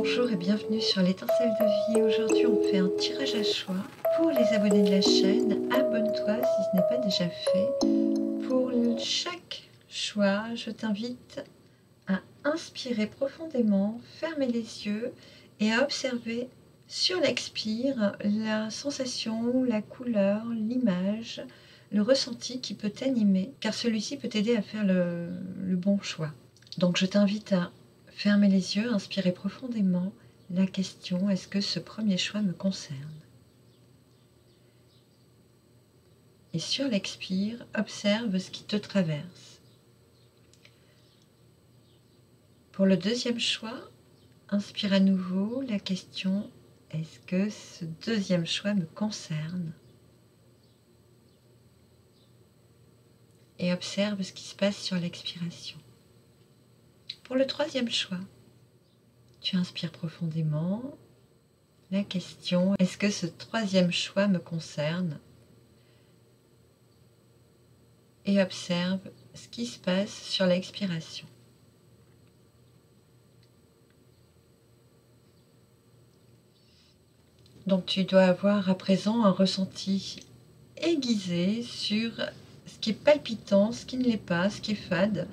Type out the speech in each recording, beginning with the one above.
Bonjour et bienvenue sur l'étincelle de vie. Aujourd'hui on fait un tirage à choix. Pour les abonnés de la chaîne, abonne-toi si ce n'est pas déjà fait. Pour chaque choix, je t'invite à inspirer profondément, fermer les yeux et à observer sur l'expire la sensation, la couleur, l'image, le ressenti qui peut t'animer, car celui-ci peut t'aider à faire le bon choix. Donc je t'invite à fermer les yeux, inspirer profondément la question: est-ce que ce premier choix me concerne? Et sur l'expire, observe ce qui te traverse. Pour le deuxième choix, inspire à nouveau la question: est-ce que ce deuxième choix me concerne? Et observe ce qui se passe sur l'expiration. Pour le troisième choix, tu inspires profondément la question: est-ce que ce troisième choix me concerne? Et observe ce qui se passe sur l'expiration. Donc tu dois avoir à présent un ressenti aiguisé sur ce qui est palpitant, ce qui ne l'est pas, ce qui est fade,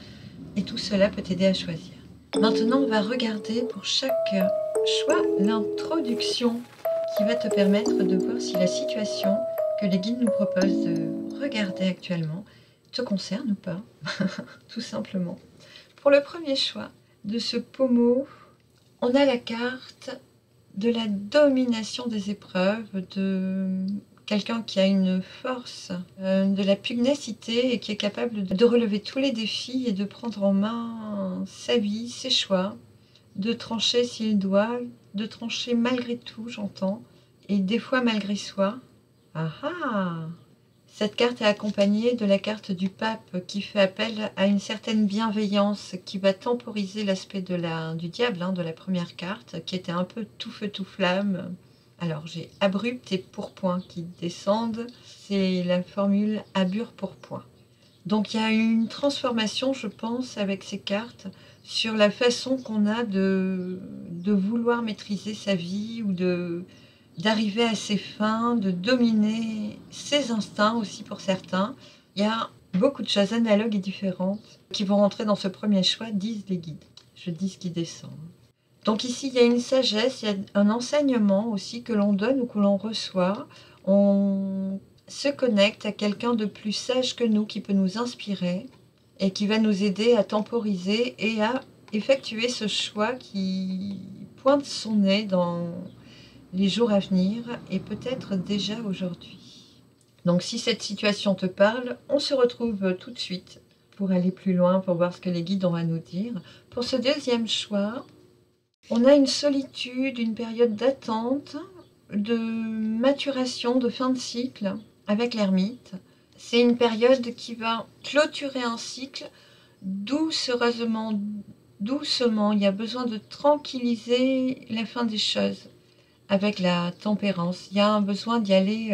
et tout cela peut t'aider à choisir. Maintenant, on va regarder pour chaque choix l'introduction qui va te permettre de voir si la situation que les guides nous proposent de regarder actuellement te concerne ou pas, tout simplement. Pour le premier choix de ce pommeau, on a la carte de la domination des épreuves, de quelqu'un qui a une force, de la pugnacité et qui est capable de relever tous les défis et de prendre en main sa vie, ses choix, de trancher s'il doit, de trancher malgré tout, j'entends, et des fois malgré soi. Ah ah! Cette carte est accompagnée de la carte du pape qui fait appel à une certaine bienveillance qui va temporiser l'aspect du diable, de la première carte, qui était un peu tout feu tout flamme. Alors j'ai abrupt et pourpoint qui descendent, c'est la formule abur pourpoint. Donc il y a une transformation, je pense, avec ces cartes, sur la façon qu'on a de vouloir maîtriser sa vie ou d'arriver à ses fins, de dominer ses instincts aussi pour certains. Il y a beaucoup de choses analogues et différentes qui vont rentrer dans ce premier choix, disent les guides. Je dis ce qui descend. Donc ici, il y a une sagesse, il y a un enseignement aussi que l'on donne ou que l'on reçoit. On se connecte à quelqu'un de plus sage que nous qui peut nous inspirer et qui va nous aider à temporiser et à effectuer ce choix qui pointe son nez dans les jours à venir et peut-être déjà aujourd'hui. Donc si cette situation te parle, on se retrouve tout de suite pour aller plus loin, pour voir ce que les guides ont à nous dire. Pour ce deuxième choix, on a une solitude, une période d'attente, de maturation, de fin de cycle avec l'ermite. C'est une période qui va clôturer un cycle doucement. Il y a besoin de tranquilliser la fin des choses avec la tempérance. Il y a un besoin d'y aller,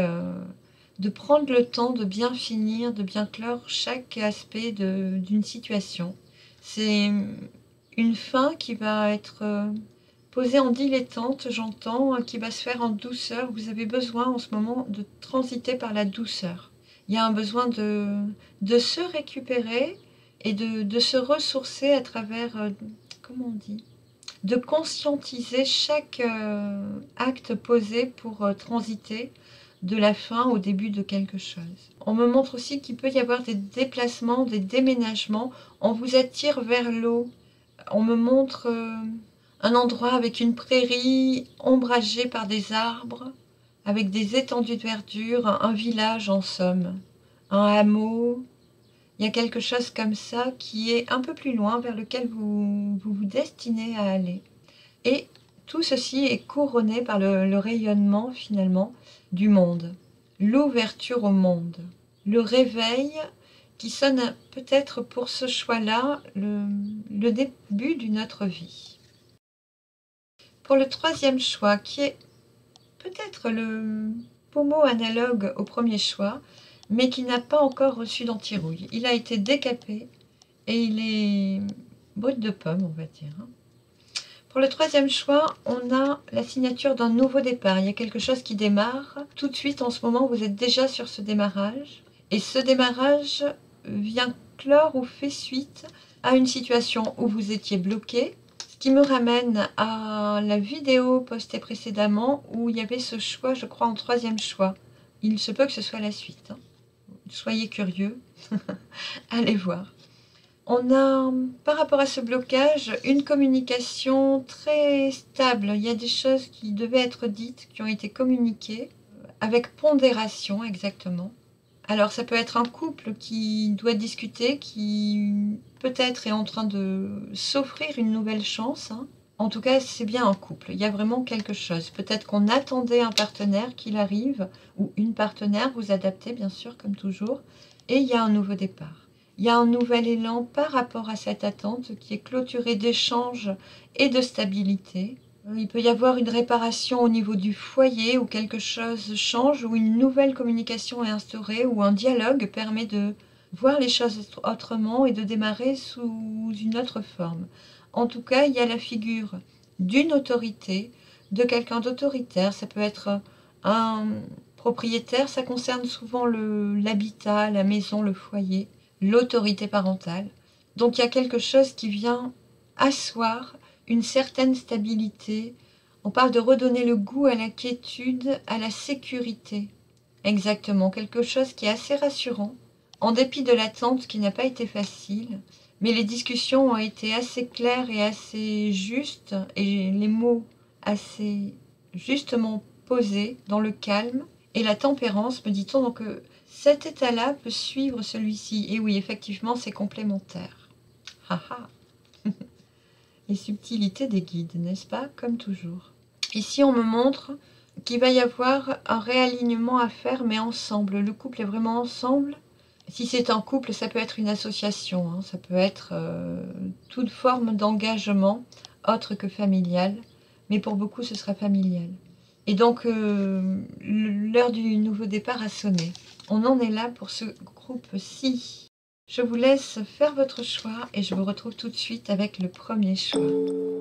de prendre le temps de bien finir, de bien clore chaque aspect d'une situation. C'est une fin qui va être posée en dilettante, j'entends, qui va se faire en douceur. Vous avez besoin en ce moment de transiter par la douceur. Il y a un besoin de se récupérer et de se ressourcer à travers, comment on dit, de conscientiser chaque acte posé pour transiter de la fin au début de quelque chose. On me montre aussi qu'il peut y avoir des déplacements, des déménagements. On vous attire vers l'eau. On me montre un endroit avec une prairie ombragée par des arbres, avec des étendues de verdure, un village en somme, un hameau. Il y a quelque chose comme ça qui est un peu plus loin, vers lequel vous destinez à aller. Et tout ceci est couronné par le rayonnement, finalement, du monde. L'ouverture au monde. Le réveil qui sonne peut-être pour ce choix-là le début d'une autre vie. Pour le troisième choix, qui est peut-être le pommeau analogue au premier choix, mais qui n'a pas encore reçu d'antirouille. Il a été décapé et il est brut de pomme, on va dire. Pour le troisième choix, on a la signature d'un nouveau départ. Il y a quelque chose qui démarre. Tout de suite, en ce moment, vous êtes déjà sur ce démarrage. Et ce démarrage vient clore ou fait suite à une situation où vous étiez bloqué. Ce qui me ramène à la vidéo postée précédemment où il y avait ce choix, je crois, en troisième choix. Il se peut que ce soit la suite. Soyez curieux. Allez voir. On a, par rapport à ce blocage, une communication très stable. Il y a des choses qui devaient être dites, qui ont été communiquées, avec pondération exactement. Alors ça peut être un couple qui doit discuter, qui peut-être est en train de s'offrir une nouvelle chance. En tout cas, c'est bien un couple. Il y a vraiment quelque chose. Peut-être qu'on attendait un partenaire qu'il arrive, ou une partenaire, vous adaptez bien sûr, comme toujours, et il y a un nouveau départ. Il y a un nouvel élan par rapport à cette attente qui est clôturée d'échanges et de stabilité. Il peut y avoir une réparation au niveau du foyer où quelque chose change, où une nouvelle communication est instaurée, où un dialogue permet de voir les choses autrement et de démarrer sous une autre forme. En tout cas, il y a la figure d'une autorité, de quelqu'un d'autoritaire. Ça peut être un propriétaire, ça concerne souvent l'habitat, la maison, le foyer, l'autorité parentale. Donc il y a quelque chose qui vient asseoir une certaine stabilité. On parle de redonner le goût à la quiétude, à la sécurité. Exactement, quelque chose qui est assez rassurant, en dépit de l'attente qui n'a pas été facile. Mais les discussions ont été assez claires et assez justes, et les mots assez justement posés dans le calme et la tempérance, me dit-on. Donc cet état-là peut suivre celui-ci. Et oui, effectivement, c'est complémentaire. Haha. Les subtilités des guides, n'est-ce pas? Comme toujours. Ici, on me montre qu'il va y avoir un réalignement à faire, mais ensemble. Le couple est vraiment ensemble. Si c'est un couple, ça peut être une association, hein. Ça peut être toute forme d'engagement autre que familial. Mais pour beaucoup, ce sera familial. Et donc, l'heure du nouveau départ a sonné. On en est là pour ce groupe-ci. Je vous laisse faire votre choix et je vous retrouve tout de suite avec le premier choix.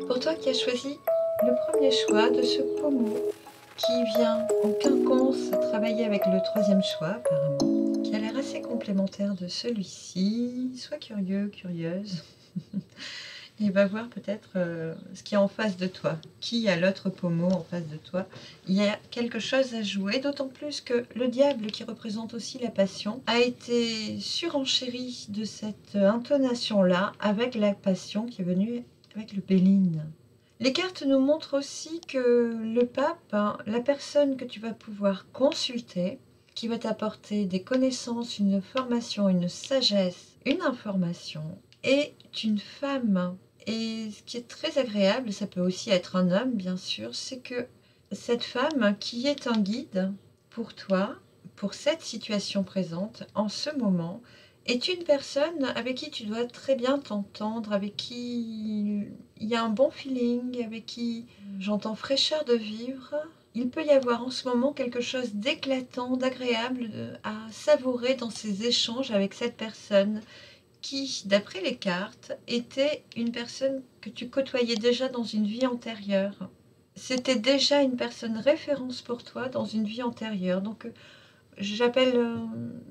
Pour toi qui as choisi le premier choix de ce pommeau qui vient en quinconce travailler avec le troisième choix apparemment, qui a l'air assez complémentaire de celui-ci. Sois curieux, curieuse. Et va voir peut-être ce qui est en face de toi. Qui a l'autre pommeau en face de toi? Il y a quelque chose à jouer, d'autant plus que le diable, qui représente aussi la passion, a été surenchéri de cette intonation-là avec la passion qui est venue avec le Béline. Les cartes nous montrent aussi que le pape, la personne que tu vas pouvoir consulter, qui va t'apporter des connaissances, une formation, une sagesse, une information, est une femme. Et ce qui est très agréable, ça peut aussi être un homme bien sûr, c'est que cette femme qui est un guide pour toi, pour cette situation présente, en ce moment, est une personne avec qui tu dois très bien t'entendre, avec qui il y a un bon feeling, avec qui j'entends fraîcheur de vivre. Il peut y avoir en ce moment quelque chose d'éclatant, d'agréable à savourer dans ces échanges avec cette personne qui, d'après les cartes, était une personne que tu côtoyais déjà dans une vie antérieure. C'était déjà une personne référence pour toi dans une vie antérieure. Donc, j'appelle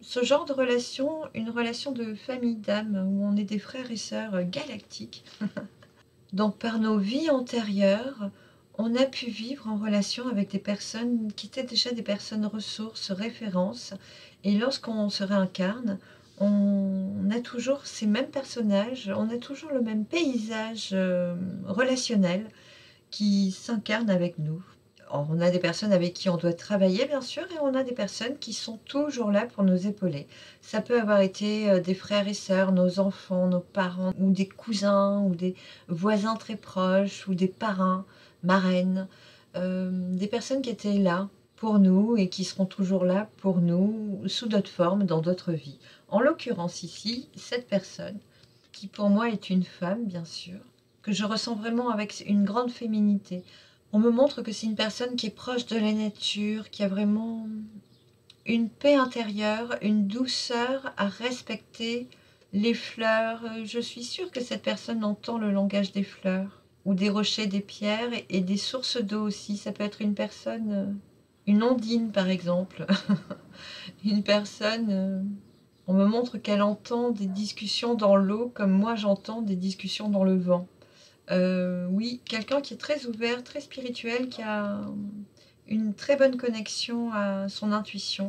ce genre de relation une relation de famille d'âme, où on est des frères et sœurs galactiques. Donc, par nos vies antérieures, on a pu vivre en relation avec des personnes qui étaient déjà des personnes ressources, références. Et lorsqu'on se réincarne, on a toujours ces mêmes personnages, on a toujours le même paysage relationnel qui s'incarne avec nous. Alors, on a des personnes avec qui on doit travailler, bien sûr, et on a des personnes qui sont toujours là pour nous épauler. Ça peut avoir été des frères et sœurs, nos enfants, nos parents, ou des cousins, ou des voisins très proches, ou des parrains, marraines, des personnes qui étaient là pour nous et qui seront toujours là pour nous sous d'autres formes, dans d'autres vies. En l'occurrence ici, cette personne, qui pour moi est une femme, bien sûr, que je ressens vraiment avec une grande féminité. On me montre que c'est une personne qui est proche de la nature, qui a vraiment une paix intérieure, une douceur à respecter les fleurs. Je suis sûre que cette personne entend le langage des fleurs. ou des rochers, des pierres et des sources d'eau aussi. Ça peut être une personne, une ondine par exemple, une personne, on me montre qu'elle entend des discussions dans l'eau comme moi j'entends des discussions dans le vent. Oui, quelqu'un qui est très ouvert, très spirituel, qui a une très bonne connexion à son intuition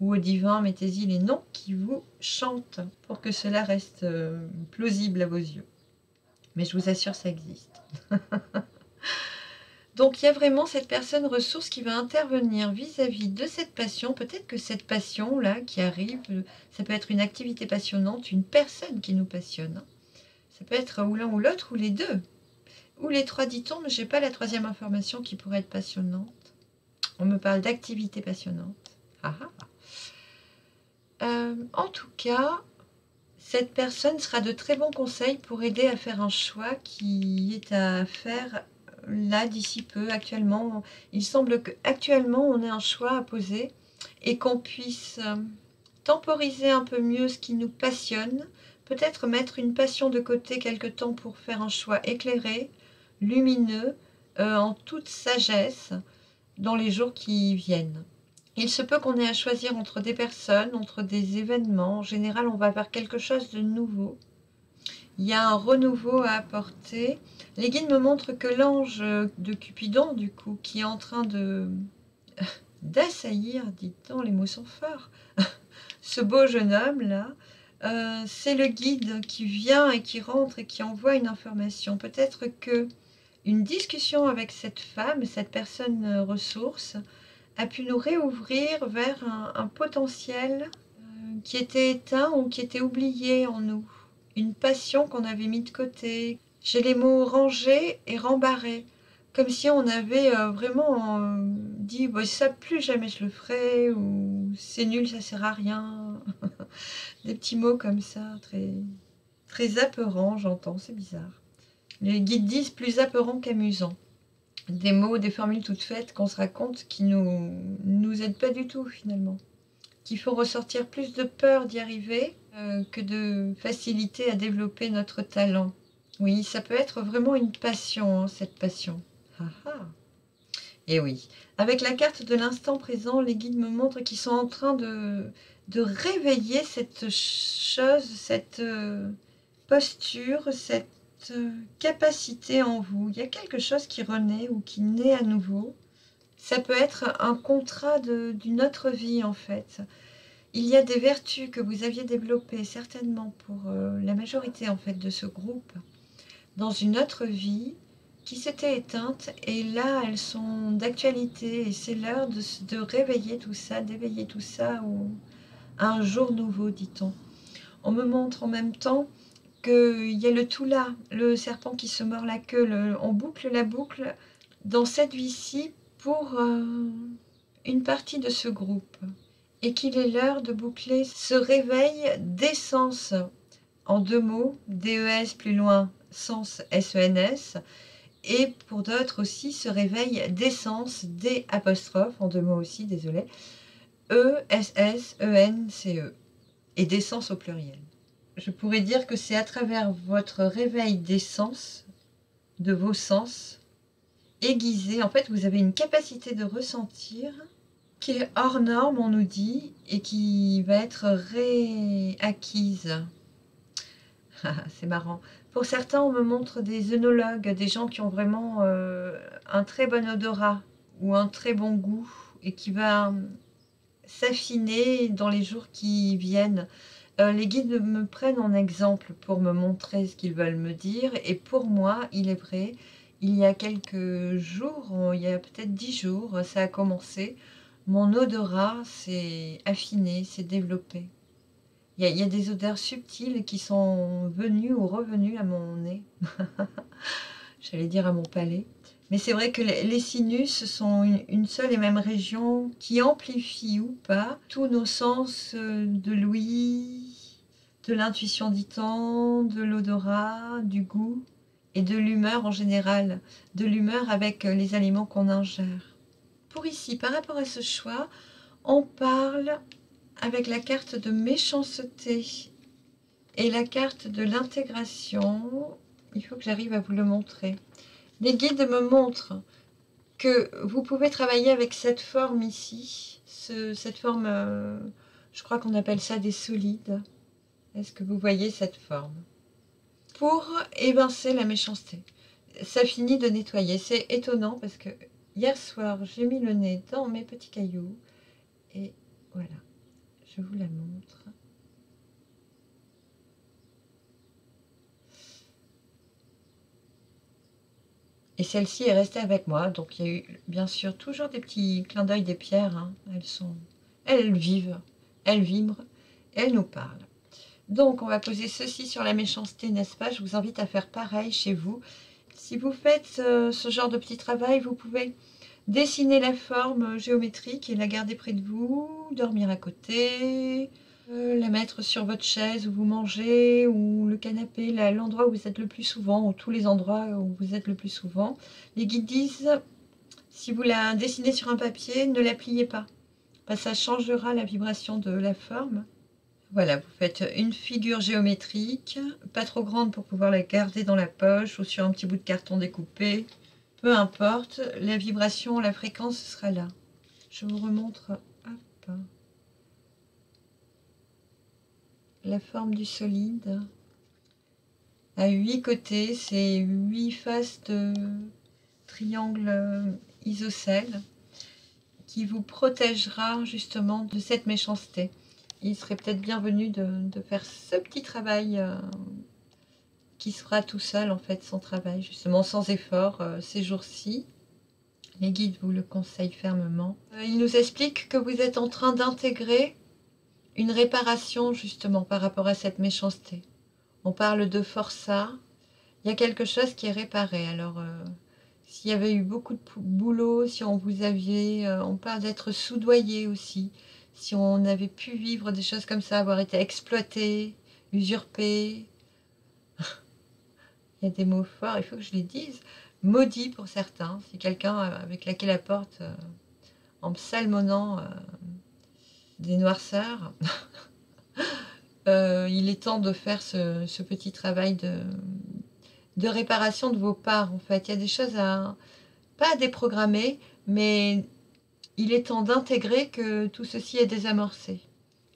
ou au divin, mettez-y les noms qui vous chantent pour que cela reste plausible à vos yeux. Mais je vous assure, ça existe. Donc il y a vraiment cette personne ressource qui va intervenir vis-à-vis de cette passion. Peut-être que cette passion-là qui arrive, ça peut être une activité passionnante, une personne qui nous passionne. Ça peut être ou l'un ou l'autre, ou les deux. Ou les trois, dit-on, mais je n'ai pas la troisième information qui pourrait être passionnante. On me parle d'activité passionnante. Ah ah. En tout cas, cette personne sera de très bons conseils pour aider à faire un choix qui est à faire là d'ici peu. Actuellement, il semble qu'actuellement on ait un choix à poser et qu'on puisse temporiser un peu mieux ce qui nous passionne, peut-être mettre une passion de côté quelque temps pour faire un choix éclairé, lumineux, en toute sagesse dans les jours qui viennent. Il se peut qu'on ait à choisir entre des personnes, entre des événements. En général, on va vers quelque chose de nouveau. Il y a un renouveau à apporter. Les guides me montrent que l'ange de Cupidon, du coup, qui est en train de d'assaillir, dit-on, les mots sont forts, ce beau jeune homme-là, c'est le guide qui vient et qui rentre et qui envoie une information. Peut-être que une discussion avec cette femme, cette personne ressource, a pu nous réouvrir vers un potentiel qui était éteint ou qui était oublié en nous. Une passion qu'on avait mis de côté. J'ai les mots rangés et rembarrés. Comme si on avait vraiment dit bah, ça plus jamais je le ferai ou c'est nul, ça sert à rien. Des petits mots comme ça, très, très apeurants, j'entends, c'est bizarre. Les guides disent plus apeurant qu'amusant. Des mots, des formules toutes faites qu'on se raconte qui nous aident pas du tout finalement. Qu'il faut ressortir plus de peur d'y arriver que de facilité à développer notre talent. Oui, ça peut être vraiment une passion, hein, cette passion. Ah ah. Et oui, avec la carte de l'instant présent, les guides me montrent qu'ils sont en train de réveiller cette chose, cette posture, cette capacité en vous. Il y a quelque chose qui renaît ou qui naît à nouveau. Ça peut être un contrat d'une autre vie en fait. Il y a des vertus que vous aviez développées certainement pour la majorité en fait de ce groupe dans une autre vie qui s'était éteinte et là elles sont d'actualité et c'est l'heure de réveiller tout ça, d'éveiller tout ça à un jour nouveau, dit-on. On me montre en même temps qu'il y a le tout là, le serpent qui se mord la queue, on boucle la boucle dans cette vie-ci pour une partie de ce groupe et qu'il est l'heure de boucler ce réveil d'essence en deux mots, DES plus loin, sens SENS, et pour d'autres aussi ce réveil d'essence, D apostrophe, en deux mots aussi, désolé, ESSENCE, et d'essence au pluriel. Je pourrais dire que c'est à travers votre réveil d'essence, de vos sens, aiguisés, en fait vous avez une capacité de ressentir qui est hors norme, on nous dit, et qui va être réacquise. C'est marrant. Pour certains, on me montre des œnologues, des gens qui ont vraiment un très bon odorat ou un très bon goût et qui va s'affiner dans les jours qui viennent. Les guides me prennent en exemple pour me montrer ce qu'ils veulent me dire et pour moi, il est vrai, il y a quelques jours, il y a peut-être 10 jours, ça a commencé, mon odorat s'est affiné, s'est développé. Il y a des odeurs subtiles qui sont venues ou revenues à mon nez. J'allais dire à mon palais. Mais c'est vrai que les sinus sont une seule et même région qui amplifie ou pas tous nos sens de l'ouïe, de l'intuition dit-on, de l'odorat, du goût et de l'humeur en général, de l'humeur avec les aliments qu'on ingère. Pour ici, par rapport à ce choix, on parle avec la carte de méchanceté et la carte de l'intégration. Il faut que j'arrive à vous le montrer. Les guides me montrent que vous pouvez travailler avec cette forme ici, cette forme, je crois qu'on appelle ça des solides. Est-ce que vous voyez cette forme? Pour évincer la méchanceté. Ça finit de nettoyer. C'est étonnant parce que hier soir, j'ai mis le nez dans mes petits cailloux. Et voilà, je vous la montre. Et celle-ci est restée avec moi. Donc il y a eu bien sûr toujours des petits clins d'œil des pierres. Hein. Elles vivent, elles vibrent, et elles nous parlent. Donc on va poser ceci sur la méchanceté, n'est-ce pas? Je vous invite à faire pareil chez vous. Si vous faites ce genre de petit travail, vous pouvez dessiner la forme géométrique et la garder près de vous, dormir à côté, la mettre sur votre chaise où vous mangez, ou le canapé, l'endroit où vous êtes le plus souvent, ou tous les endroits où vous êtes le plus souvent. Les guides disent, si vous la dessinez sur un papier, ne la pliez pas. Ça changera la vibration de la forme. Voilà, vous faites une figure géométrique, pas trop grande pour pouvoir la garder dans la poche ou sur un petit bout de carton découpé. Peu importe, la vibration, la fréquence sera là. Je vous remontre hop, la forme du solide. À 8 côtés, c'est 8 faces de triangle isocèle qui vous protégera justement de cette méchanceté. Il serait peut-être bienvenu de faire ce petit travail qui se fera tout seul, en fait, sans travail, justement, sans effort, ces jours-ci. Les guides vous le conseillent fermement. Il nous explique que vous êtes en train d'intégrer une réparation, justement, par rapport à cette méchanceté. On parle de forçat. Il y a quelque chose qui est réparé. Alors, s'il y avait eu beaucoup de boulot, si on vous aviez... on parle d'être soudoyé aussi. Si on avait pu vivre des choses comme ça, avoir été exploité, usurpé. Il y a des mots forts, il faut que je les dise. Maudit pour certains. Si quelqu'un avec laquelle apporte en psalmonnant des noirceurs, il est temps de faire ce petit travail de réparation de vos parts, en fait. Il y a des choses pas à déprogrammer, mais il est temps d'intégrer que tout ceci est désamorcé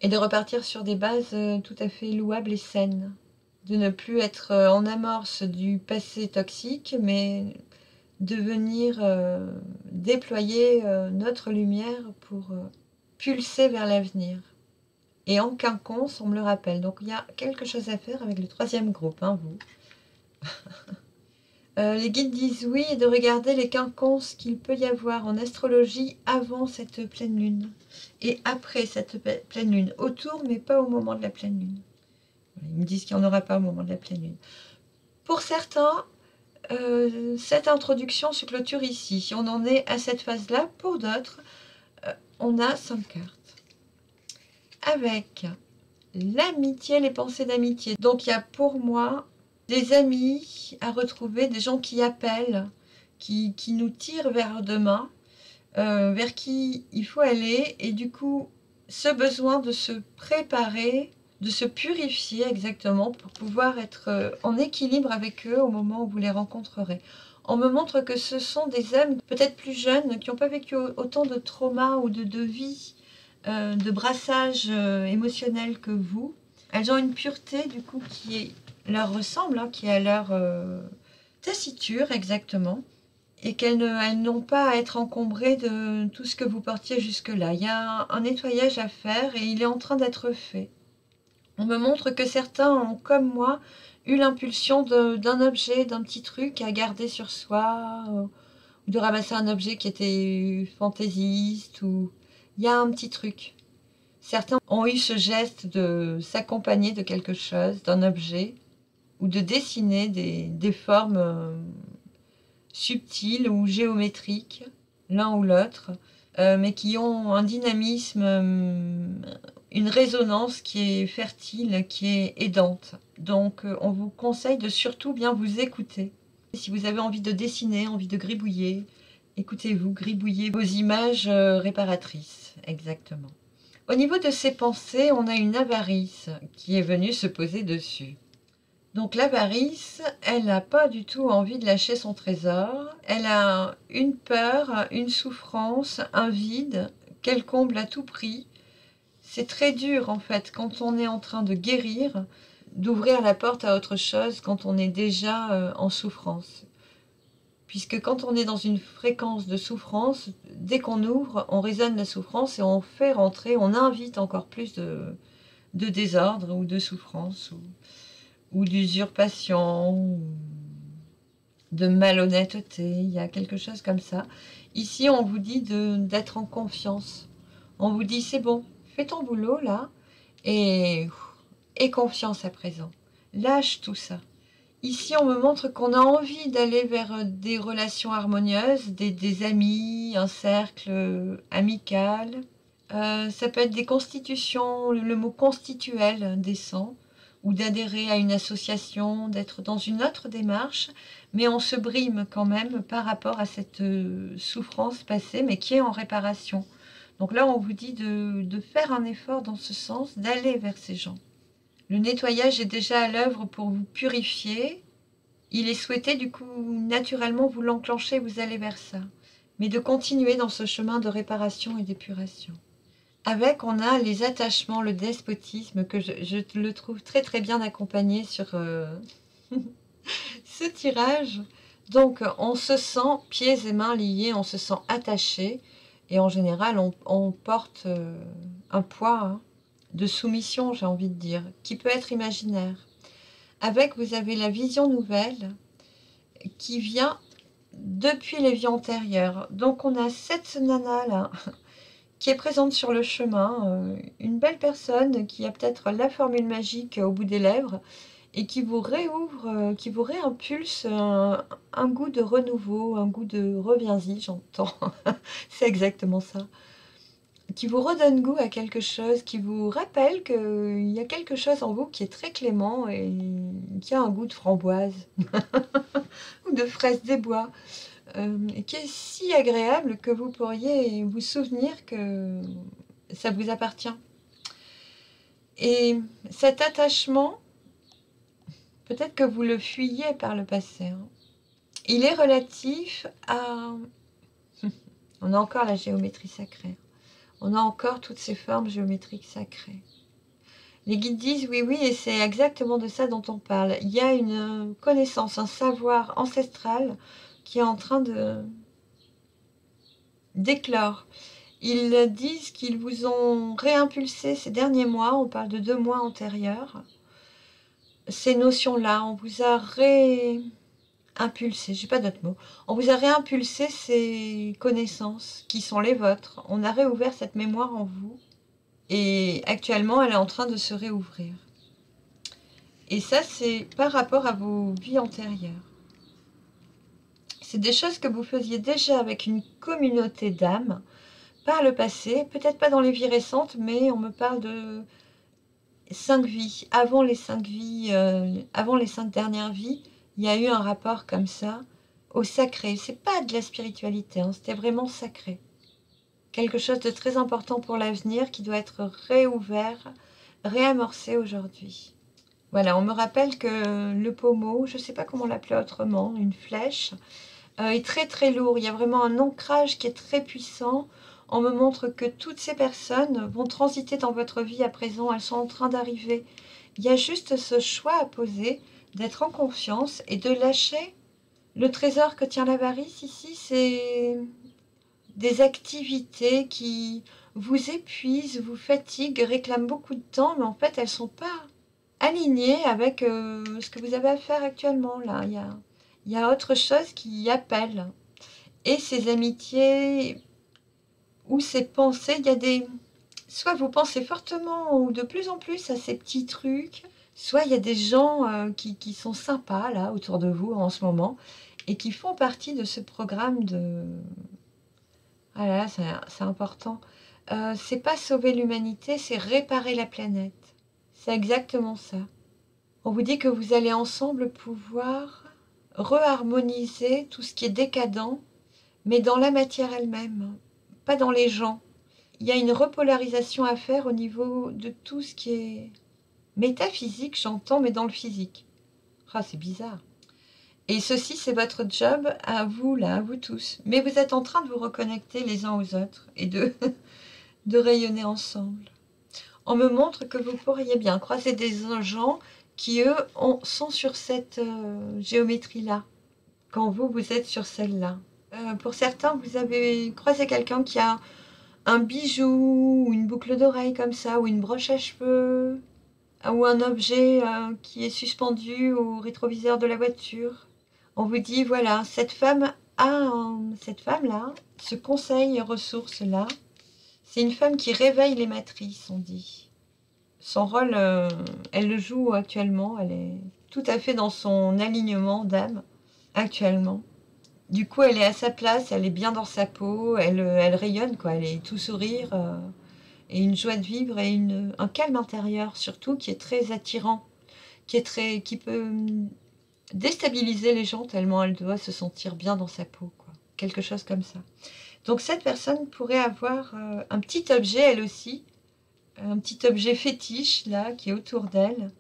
et de repartir sur des bases tout à fait louables et saines. De ne plus être en amorce du passé toxique, mais de venir déployer notre lumière pour pulser vers l'avenir. Et en quinconce, on me le rappelle. Donc il y a quelque chose à faire avec le troisième groupe, hein, vous. Les guides disent oui, et de regarder les quinconces qu'il peut y avoir en astrologie avant cette pleine lune et après cette pleine lune, autour mais pas au moment de la pleine lune. Ils me disent qu'il n'y en aura pas au moment de la pleine lune. Pour certains, cette introduction se clôture ici. Si on en est à cette phase-là, pour d'autres, on a 5 cartes. Avec l'amitié, les pensées d'amitié. Donc il y a pour moi des amis à retrouver, des gens qui appellent, qui nous tirent vers demain, vers qui il faut aller. Et du coup, ce besoin de se préparer, de se purifier exactement pour pouvoir être en équilibre avec eux au moment où vous les rencontrerez. On me montre que ce sont des âmes peut-être plus jeunes qui n'ont pas vécu autant de traumas ou de vie, de brassage émotionnel que vous. Elles ont une pureté du coup qui leur ressemble, hein, qui est à leur tessiture exactement, et qu'elles n'ont pas à être encombrées de tout ce que vous portiez jusque-là. Il y a un nettoyage à faire et il est en train d'être fait. On me montre que certains ont, comme moi, eu l'impulsion d'un objet, d'un petit truc à garder sur soi, ou de ramasser un objet qui était fantaisiste, ou il y a un petit truc. Certains ont eu ce geste de s'accompagner de quelque chose, d'un objet, ou de dessiner des formes subtiles ou géométriques, l'un ou l'autre, mais qui ont un dynamisme, une résonance qui est fertile, qui est aidante. Donc on vous conseille de surtout bien vous écouter. Si vous avez envie de dessiner, envie de gribouiller, écoutez-vous, gribouillez vos images réparatrices, exactement. Au niveau de ces pensées, on a une avarice qui est venue se poser dessus. Donc l'avarice, elle n'a pas du tout envie de lâcher son trésor. Elle a une peur, une souffrance, un vide qu'elle comble à tout prix. C'est très dur en fait quand on est en train de guérir, d'ouvrir la porte à autre chose quand on est déjà en souffrance. Puisque quand on est dans une fréquence de souffrance, dès qu'on ouvre, on résonne la souffrance et on fait rentrer, on invite encore plus de désordre ou de souffrance ou d'usurpation ou de malhonnêteté. Il y a quelque chose comme ça. Ici, on vous dit d'être en confiance. On vous dit, c'est bon, fais ton boulot là et confiance à présent. Lâche tout ça. Ici, on me montre qu'on a envie d'aller vers des relations harmonieuses, des amis, un cercle amical. Ça peut être des constitutions, le mot constituel descend, ou d'adhérer à une association, d'être dans une autre démarche, mais on se brime quand même par rapport à cette souffrance passée, mais qui est en réparation. Donc là, on vous dit de faire un effort dans ce sens, d'aller vers ces gens. Le nettoyage est déjà à l'œuvre pour vous purifier. Il est souhaité, du coup, naturellement, vous l'enclenchez, vous allez vers ça. Mais de continuer dans ce chemin de réparation et d'épuration. Avec, on a les attachements, le despotisme, que je le trouve très très bien accompagné sur ce tirage. Donc, on se sent pieds et mains liés, on se sent attaché. Et en général, on porte un poids de soumission, j'ai envie de dire, qui peut être imaginaire. Avec, vous avez la vision nouvelle qui vient depuis les vies antérieures. Donc, on a cette nana là qui est présente sur le chemin, une belle personne qui a peut-être la formule magique au bout des lèvres et qui vous réouvre, qui vous réimpulse un goût de renouveau, un goût de reviens-y, j'entends. C'est exactement ça. Qui vous redonne goût à quelque chose, qui vous rappelle qu'il y a quelque chose en vous qui est très clément et qui a un goût de framboise ou de fraise des bois, et qui est si agréable que vous pourriez vous souvenir que ça vous appartient. Et cet attachement, peut-être que vous le fuyiez par le passé, hein. Il est relatif à... On a encore la géométrie sacrée. On a encore toutes ces formes géométriques sacrées. Les guides disent oui, oui, et c'est exactement de ça dont on parle. Il y a une connaissance, un savoir ancestral qui est en train d'éclore. Ils disent qu'ils vous ont réimpulsé ces derniers mois, on parle de 2 mois antérieurs, ces notions-là, on vous a réimpulsé, j'ai pas d'autre mot, on vous a réimpulsé ces connaissances qui sont les vôtres, on a réouvert cette mémoire en vous, et actuellement elle est en train de se réouvrir. Et ça, c'est par rapport à vos vies antérieures. C'est des choses que vous faisiez déjà avec une communauté d'âmes, par le passé, peut-être pas dans les vies récentes, mais on me parle de 5 vies. Avant les 5 vies, avant les 5 dernières vies, il y a eu un rapport comme ça au sacré. C'est pas de la spiritualité, hein, c'était vraiment sacré. Quelque chose de très important pour l'avenir qui doit être réouvert, réamorcé aujourd'hui. Voilà, on me rappelle que le pommeau, je ne sais pas comment l'appeler autrement, une flèche, est très très lourd. Il y a vraiment un ancrage qui est très puissant. On me montre que toutes ces personnes vont transiter dans votre vie à présent. Elles sont en train d'arriver. Il y a juste ce choix à poser, d'être en confiance et de lâcher. Le trésor que tient l'avarice ici, c'est des activités qui vous épuisent, vous fatiguent, réclament beaucoup de temps, mais en fait, elles ne sont pas alignées avec ce que vous avez à faire actuellement. Là, il y a autre chose qui appelle. Et ces amitiés ou ces pensées, il y a des... Soit vous pensez fortement ou de plus en plus à ces petits trucs, soit il y a des gens qui sont sympas là autour de vous en ce moment et qui font partie de ce programme de... Ah là, c'est important. C'est pas sauver l'humanité, c'est réparer la planète. C'est exactement ça. On vous dit que vous allez ensemble pouvoir reharmoniser tout ce qui est décadent, mais dans la matière elle-même, pas dans les gens. Il y a une repolarisation à faire au niveau de tout ce qui est métaphysique, j'entends, mais dans le physique. Ah, c'est bizarre. Et ceci, c'est votre job à vous, là, à vous tous. Mais vous êtes en train de vous reconnecter les uns aux autres et de, de rayonner ensemble. On me montre que vous pourriez bien croiser des gens qui, eux, sont sur cette géométrie-là, quand vous, vous êtes sur celle-là. Pour certains, vous avez croisé quelqu'un qui a un bijou, ou une boucle d'oreille comme ça, ou une broche à cheveux, ou un objet qui est suspendu au rétroviseur de la voiture. On vous dit, voilà, cette femme cette femme-là, ce conseil ressource-là, c'est une femme qui réveille les matrices, on dit. Son rôle, elle le joue actuellement, elle est tout à fait dans son alignement d'âme, actuellement. Du coup, elle est à sa place, elle est bien dans sa peau, elle rayonne, quoi. Elle est tout sourire, et une joie de vivre, et un calme intérieur, surtout, qui est très attirant, qui peut déstabiliser les gens, tellement elle doit se sentir bien dans sa peau, quoi. Quelque chose comme ça. Donc cette personne pourrait avoir un petit objet, elle aussi, un petit objet fétiche, là, qui est autour d'elle,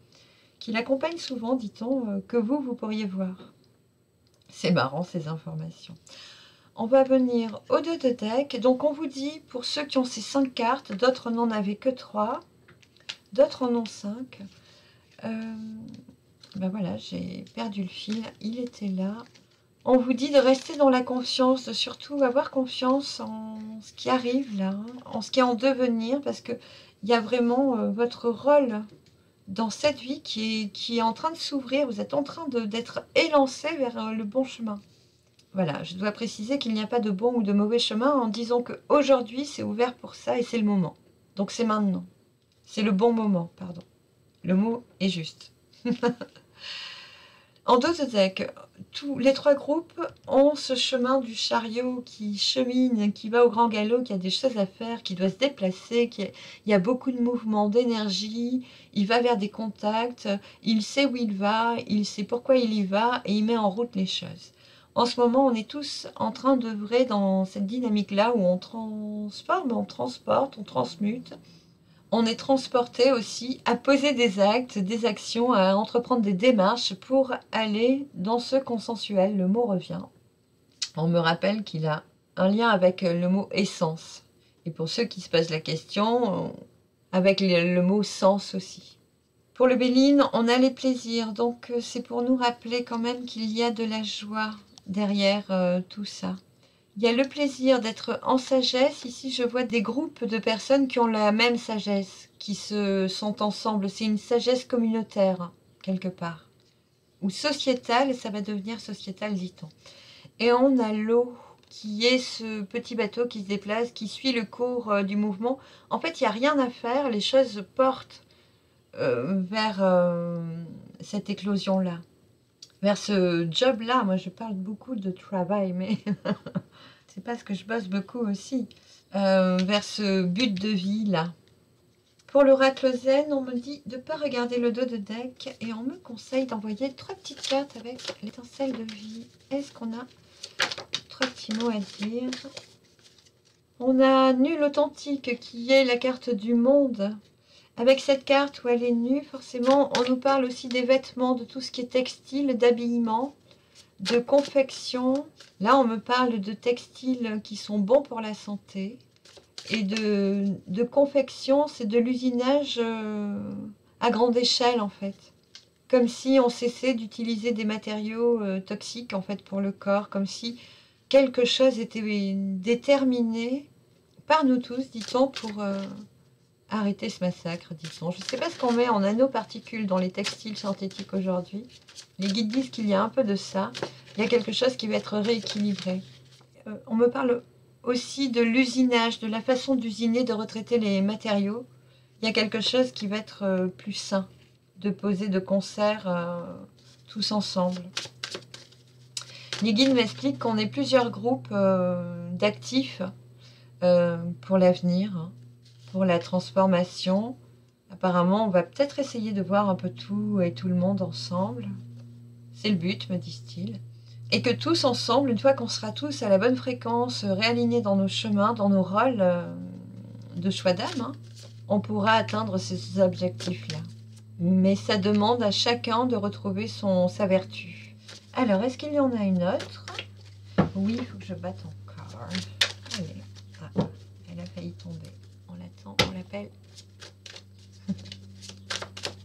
qui l'accompagne souvent, dit-on, que vous pourriez voir. C'est marrant, ces informations. On va venir au dos de deck. Donc on vous dit, pour ceux qui ont ces 5 cartes, d'autres n'en avaient que 3, d'autres en ont 5. Ben voilà, j'ai perdu le fil, il était là. On vous dit de rester dans la confiance, de surtout avoir confiance en ce qui arrive là, hein, en ce qui est en devenir, parce qu'il y a vraiment votre rôle dans cette vie qui est en train de s'ouvrir. Vous êtes en train d'être élancé vers le bon chemin. Voilà, je dois préciser qu'il n'y a pas de bon ou de mauvais chemin en disant qu'aujourd'hui c'est ouvert pour ça et c'est le moment. Donc c'est maintenant. C'est le bon moment, pardon. Le mot est juste. En dos de deck, les 3 groupes ont ce chemin du chariot qui chemine, qui va au grand galop, qui a des choses à faire, qui doit se déplacer, il y a beaucoup de mouvements, d'énergie, il va vers des contacts, il sait où il va, il sait pourquoi il y va et il met en route les choses. En ce moment, on est tous en train d'œuvrer dans cette dynamique-là où on transforme, on transporte, on transmute. On est transporté aussi à poser des actes, des actions, à entreprendre des démarches pour aller dans ce consensuel. Le mot revient. On me rappelle qu'il a un lien avec le mot essence. Et pour ceux qui se posent la question, avec le mot sens aussi. Pour le Béline, on a les plaisirs. Donc c'est pour nous rappeler quand même qu'il y a de la joie derrière tout ça. Il y a le plaisir d'être en sagesse. Ici, je vois des groupes de personnes qui ont la même sagesse, qui se sont ensemble. C'est une sagesse communautaire, quelque part. Ou sociétale, ça va devenir sociétal, dit-on. Et on a l'eau, qui est ce petit bateau qui se déplace, qui suit le cours du mouvement. En fait, il n'y a rien à faire. Les choses portent vers cette éclosion-là. Vers ce job-là. Moi, je parle beaucoup de travail, mais... c'est parce que je bosse beaucoup aussi, vers ce but de vie là. Pour l'oracle zen, on me dit de ne pas regarder le dos de deck et on me conseille d'envoyer 3 petites cartes avec l'étincelle de vie. Est-ce qu'on a 3 petits mots à dire? On a nul authentique qui est la carte du monde. Avec cette carte où elle est nue, forcément, on nous parle aussi des vêtements, de tout ce qui est textile, d'habillement, de confection. Là, on me parle de textiles qui sont bons pour la santé. Et de confection, c'est de l'usinage à grande échelle, en fait. Comme si on cessait d'utiliser des matériaux toxiques, en fait, pour le corps. Comme si quelque chose était déterminé par nous tous, dit-on, pour arrêter ce massacre, dit-on. Je ne sais pas ce qu'on met en nanoparticules dans les textiles synthétiques aujourd'hui. Les guides disent qu'il y a un peu de ça. Il y a quelque chose qui va être rééquilibré. On me parle aussi de l'usinage, de la façon d'usiner, de retraiter les matériaux. Il y a quelque chose qui va être plus sain, de poser de concert tous ensemble. Les guides m'expliquent qu'on est plusieurs groupes d'actifs pour l'avenir, hein, pour la transformation. Apparemment, on va peut-être essayer de voir un peu tout et tout le monde ensemble. C'est le but, me disent-ils. Et que tous ensemble, une fois qu'on sera tous à la bonne fréquence, réalignés dans nos chemins, dans nos rôles de choix d'âme, hein, on pourra atteindre ces objectifs-là. Mais ça demande à chacun de retrouver sa vertu. Alors, est-ce qu'il y en a une autre? Oui, il faut que je batte encore. Allez, ah, elle a failli tomber. On l'attend, on l'appelle.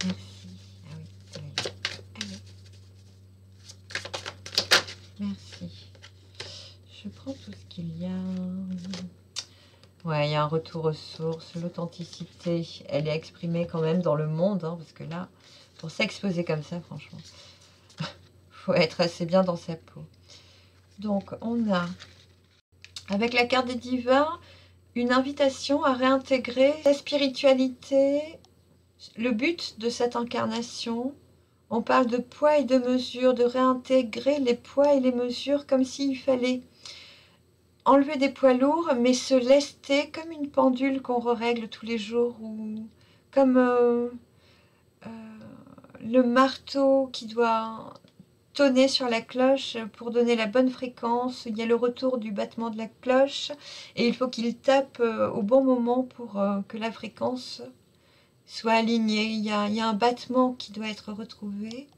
Merci. Ah oui, elle est là. Allez. Merci. Je prends tout ce qu'il y a. Ouais, il y a un retour aux sources, l'authenticité, elle est exprimée quand même dans le monde, hein, parce que là, pour s'exposer comme ça, franchement, faut être assez bien dans sa peau. Donc, on a, avec la carte des divins, une invitation à réintégrer la spiritualité, le but de cette incarnation. On parle de poids et de mesure, de réintégrer les poids et les mesures comme s'il fallait enlever des poids lourds, mais se lester comme une pendule qu'on règle tous les jours, ou comme le marteau qui doit tonner sur la cloche pour donner la bonne fréquence. Il y a le retour du battement de la cloche et il faut qu'il tape au bon moment pour que la fréquence soit alignée. Il y a un battement qui doit être retrouvé,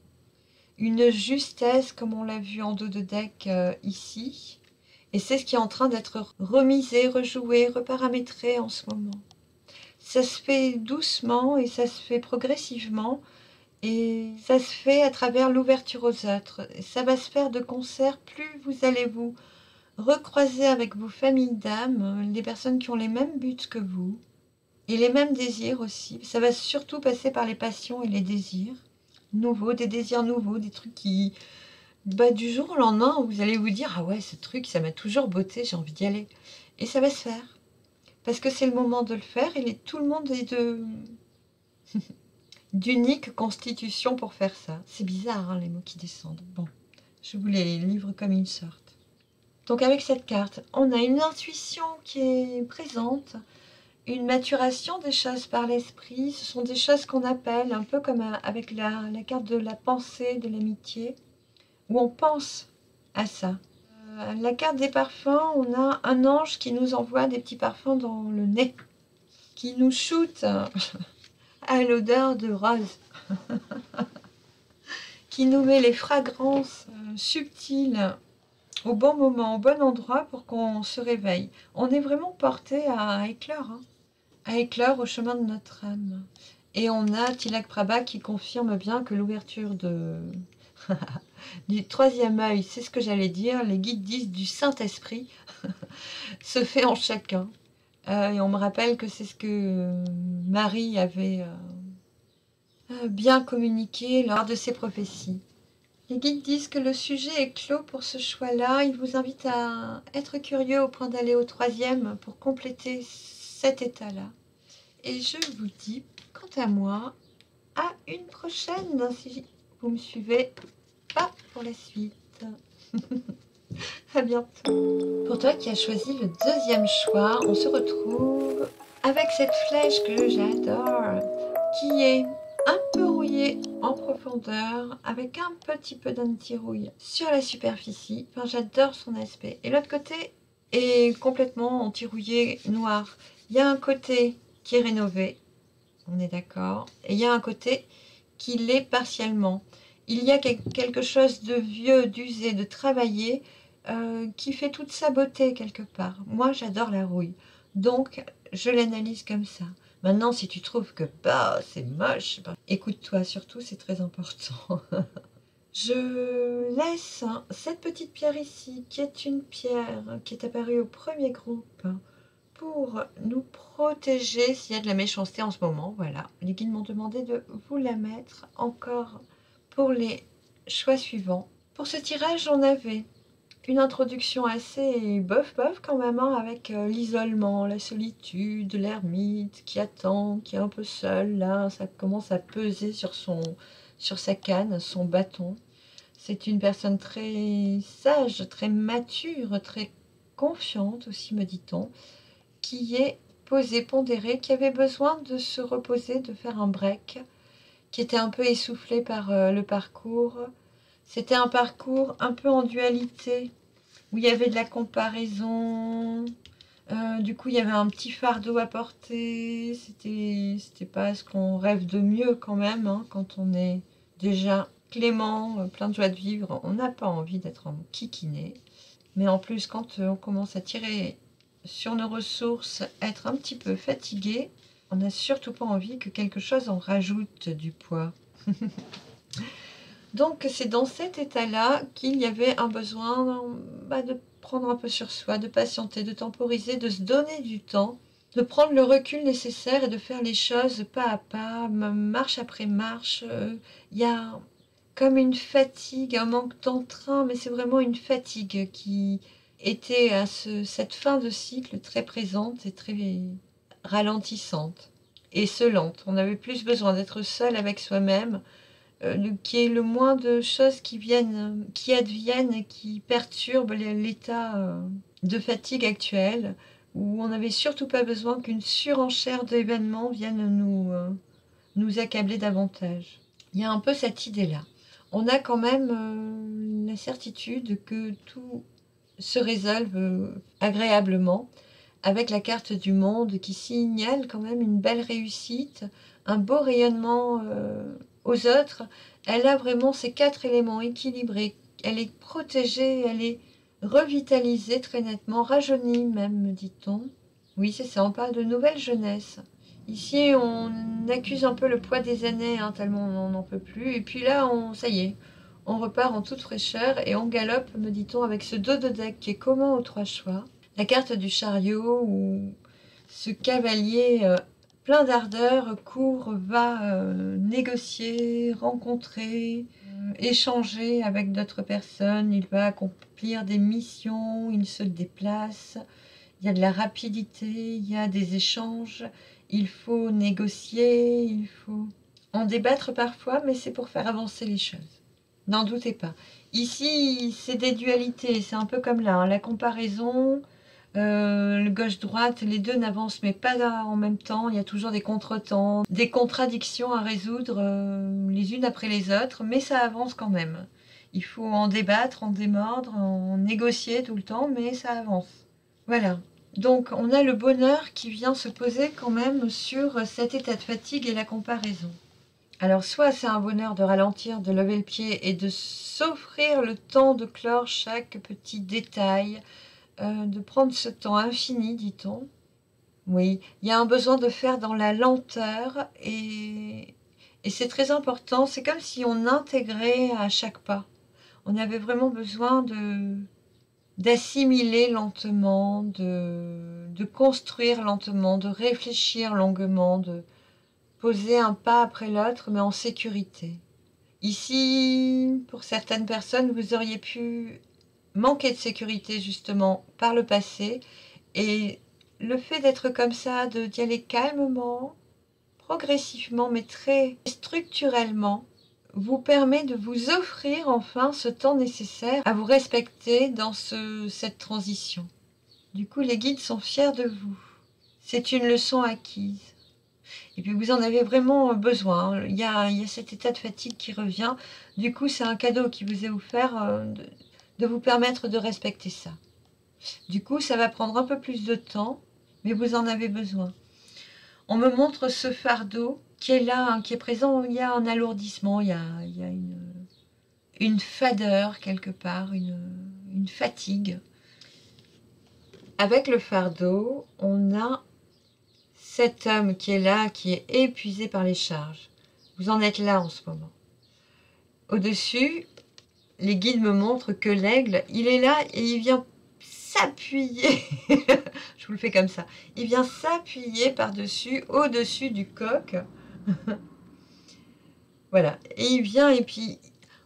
une justesse comme on l'a vu en dos de deck ici. Et c'est ce qui est en train d'être remisé, rejoué, reparamétré en ce moment. Ça se fait doucement et ça se fait progressivement. Et ça se fait à travers l'ouverture aux autres. Et ça va se faire de concert. Plus vous allez vous recroiser avec vos familles d'âmes, les personnes qui ont les mêmes buts que vous. Et les mêmes désirs aussi. Ça va surtout passer par les passions et les désirs nouveaux, des désirs nouveaux, des trucs qui... du jour au lendemain, vous allez vous dire « Ah ouais, ce truc, ça m'a toujours botté, j'ai envie d'y aller. » Et ça va se faire. Parce que c'est le moment de le faire et tout le monde est d'unique constitution pour faire ça. C'est bizarre, hein, les mots qui descendent. Bon, je vous les livre comme ils sortent. Donc avec cette carte, on a une intuition qui est présente, une maturation des choses par l'esprit. Ce sont des choses qu'on appelle, un peu comme avec la carte de la pensée, de l'amitié, où on pense à ça. La carte des parfums, on a un ange qui nous envoie des petits parfums dans le nez, qui nous shoot à l'odeur de rose, qui nous met les fragrances subtiles au bon moment, au bon endroit pour qu'on se réveille. On est vraiment porté à éclore, hein, à éclore au chemin de notre âme. Et on a Tilak Prabha qui confirme bien que l'ouverture du troisième œil, c'est ce que j'allais dire, les guides disent du Saint-Esprit, se fait en chacun. Et on me rappelle que c'est ce que Marie avait bien communiqué lors de ses prophéties. Les guides disent que le sujet est clos pour ce choix-là. Ils vous invitent à être curieux au point d'aller au troisième pour compléter cet état-là. Et je vous dis, quant à moi, à une prochaine, si vous me suivez pas pour la suite. À bientôt. Pour toi qui as choisi le deuxième choix, on se retrouve avec cette flèche que j'adore, qui est un peu rouillée en profondeur, avec un petit peu d'anti-rouille sur la superficie. Enfin, j'adore son aspect. Et l'autre côté est complètement anti-rouillé noir. Il y a un côté qui est rénové, on est d'accord, et il y a un côté qui l'est partiellement. Il y a quelque chose de vieux, d'usé, de travaillé, qui fait toute sa beauté quelque part. Moi, j'adore la rouille. Donc, je l'analyse comme ça. Maintenant, si tu trouves que bah, c'est moche, bah, écoute-toi surtout, c'est très important. Je laisse cette petite pierre ici, qui est une pierre qui est apparue au premier groupe, pour nous protéger s'il y a de la méchanceté en ce moment. Voilà, les guides m'ont demandé de vous la mettre encore pour les choix suivants. Pour ce tirage, on avait une introduction assez bof quand même, hein, avec l'isolement, la solitude, l'ermite qui attend, qui est un peu seul. Là, ça commence à peser sur sa canne, son bâton. C'est une personne très sage, très mature, très confiante aussi, me dit-on, qui est posée, pondérée, qui avait besoin de se reposer, de faire un break, qui était un peu essoufflé par le parcours. C'était un parcours un peu en dualité, où il y avait de la comparaison, Du coup, il y avait un petit fardeau à porter. C'était pas ce qu'on rêve de mieux quand même, hein, quand on est déjà clément, plein de joie de vivre. On n'a pas envie d'être en kikiné. Mais en plus, quand on commence à tirer sur nos ressources, être un petit peu fatigué, on n'a surtout pas envie que quelque chose en rajoute du poids. Donc c'est dans cet état-là qu'il y avait un besoin de prendre un peu sur soi, de patienter, de temporiser, de se donner du temps, de prendre le recul nécessaire et de faire les choses pas à pas, marche après marche. Il y a comme une fatigue, un manque d'entrain, mais c'est vraiment une fatigue qui était à cette fin de cycle très présente et très ralentissante et selante. On avait plus besoin d'être seul avec soi-même, qu'il y ait le moins de choses qui adviennent et qui perturbent l'état de fatigue actuel, où on n'avait surtout pas besoin qu'une surenchère d'événements vienne nous accabler davantage. Il y a un peu cette idée-là. On a quand même la certitude que tout se résolve agréablement, avec la carte du monde qui signale quand même une belle réussite, un beau rayonnement aux autres. Elle a vraiment ces 4 éléments équilibrés. Elle est protégée, elle est revitalisée très nettement, rajeunie même, me dit-on. Oui, c'est ça, on parle de nouvelle jeunesse. Ici, on accuse un peu le poids des années, hein, tellement on n'en peut plus. Et puis là, ça y est, on repart en toute fraîcheur et on galope, me dit-on, avec ce dos de deck qui est commun aux 3 choix. La carte du chariot où ce cavalier plein d'ardeur court, va négocier, rencontrer, échanger avec d'autres personnes. Il va accomplir des missions, il se déplace. Il y a de la rapidité, il y a des échanges. Il faut négocier, il faut en débattre parfois, mais c'est pour faire avancer les choses. N'en doutez pas. Ici, c'est des dualités. C'est un peu comme là, hein, la comparaison. Le gauche-droite, les deux n'avancent mais pas en même temps. Il y a toujours des contretemps, des contradictions à résoudre les unes après les autres, mais ça avance quand même. Il faut en débattre, en démordre, en négocier tout le temps, mais ça avance. Voilà. Donc on a le bonheur qui vient se poser quand même sur cet état de fatigue et la comparaison. Alors soit c'est un bonheur de ralentir, de lever le pied et de s'offrir le temps de clore chaque petit détail, de prendre ce temps infini, dit-on. Oui, il y a un besoin de faire dans la lenteur et c'est très important. C'est comme si on intégrait à chaque pas. On avait vraiment besoin d'assimiler lentement, de construire lentement, de réfléchir longuement, de poser un pas après l'autre, mais en sécurité. Ici, pour certaines personnes, vous auriez pu manquer de sécurité justement par le passé, et le fait d'être comme ça, d'y aller calmement, progressivement, mais très structurellement, vous permet de vous offrir enfin ce temps nécessaire à vous respecter dans cette transition. Du coup, les guides sont fiers de vous. C'est une leçon acquise. Et puis vous en avez vraiment besoin. Hein. Il y a cet état de fatigue qui revient. Du coup, c'est un cadeau qui vous est offert de vous permettre de respecter ça. Du coup, ça va prendre un peu plus de temps, mais vous en avez besoin. On me montre ce fardeau qui est là, hein, qui est présent. Il y a un alourdissement, il y a une fadeur quelque part, une fatigue. Avec le fardeau, on a cet homme qui est là, qui est épuisé par les charges. Vous en êtes là en ce moment. Au-dessus, les guides me montrent que l'aigle, il est là et il vient s'appuyer. Je vous le fais comme ça. Il vient s'appuyer par-dessus, au-dessus du coq. Voilà. Et il vient et puis,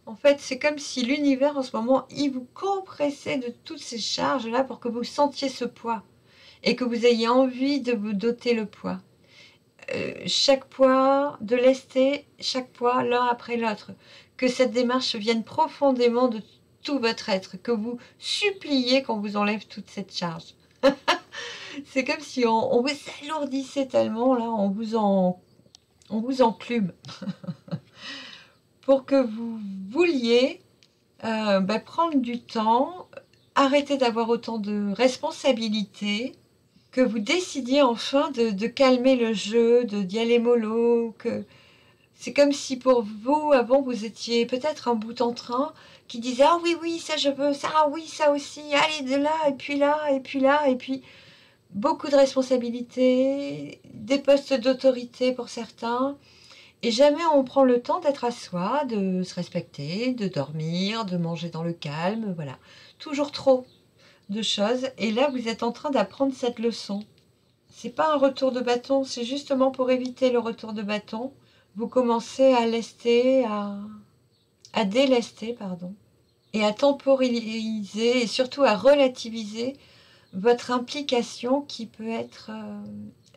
en fait, c'est comme si l'univers en ce moment, il vous compressait de toutes ces charges-là pour que vous sentiez ce poids et que vous ayez envie de vous doter le poids. Chaque poids, de lester chaque poids l'un après l'autre. Que cette démarche vienne profondément de tout votre être, que vous suppliez qu'on vous enlève toute cette charge. C'est comme si on vous alourdissait tellement, là, on vous enclume. Pour que vous vouliez prendre du temps, arrêter d'avoir autant de responsabilités que vous décidiez enfin de calmer le jeu, d'y aller mollo, que c'est comme si pour vous, avant, vous étiez peut-être un bout en train qui disait « Ah oui, oui, ça je veux, ça, ah oui, ça aussi, allez de là, et puis là, et puis là, et puis… » Beaucoup de responsabilités, des postes d'autorité pour certains, et jamais on prend le temps d'être à soi, de se respecter, de dormir, de manger dans le calme, voilà. Toujours trop de choses, et là vous êtes en train d'apprendre cette leçon. C'est pas un retour de bâton, c'est justement pour éviter le retour de bâton. Vous commencez à lester, à délester, pardon, et à temporiser, et surtout à relativiser votre implication qui peut être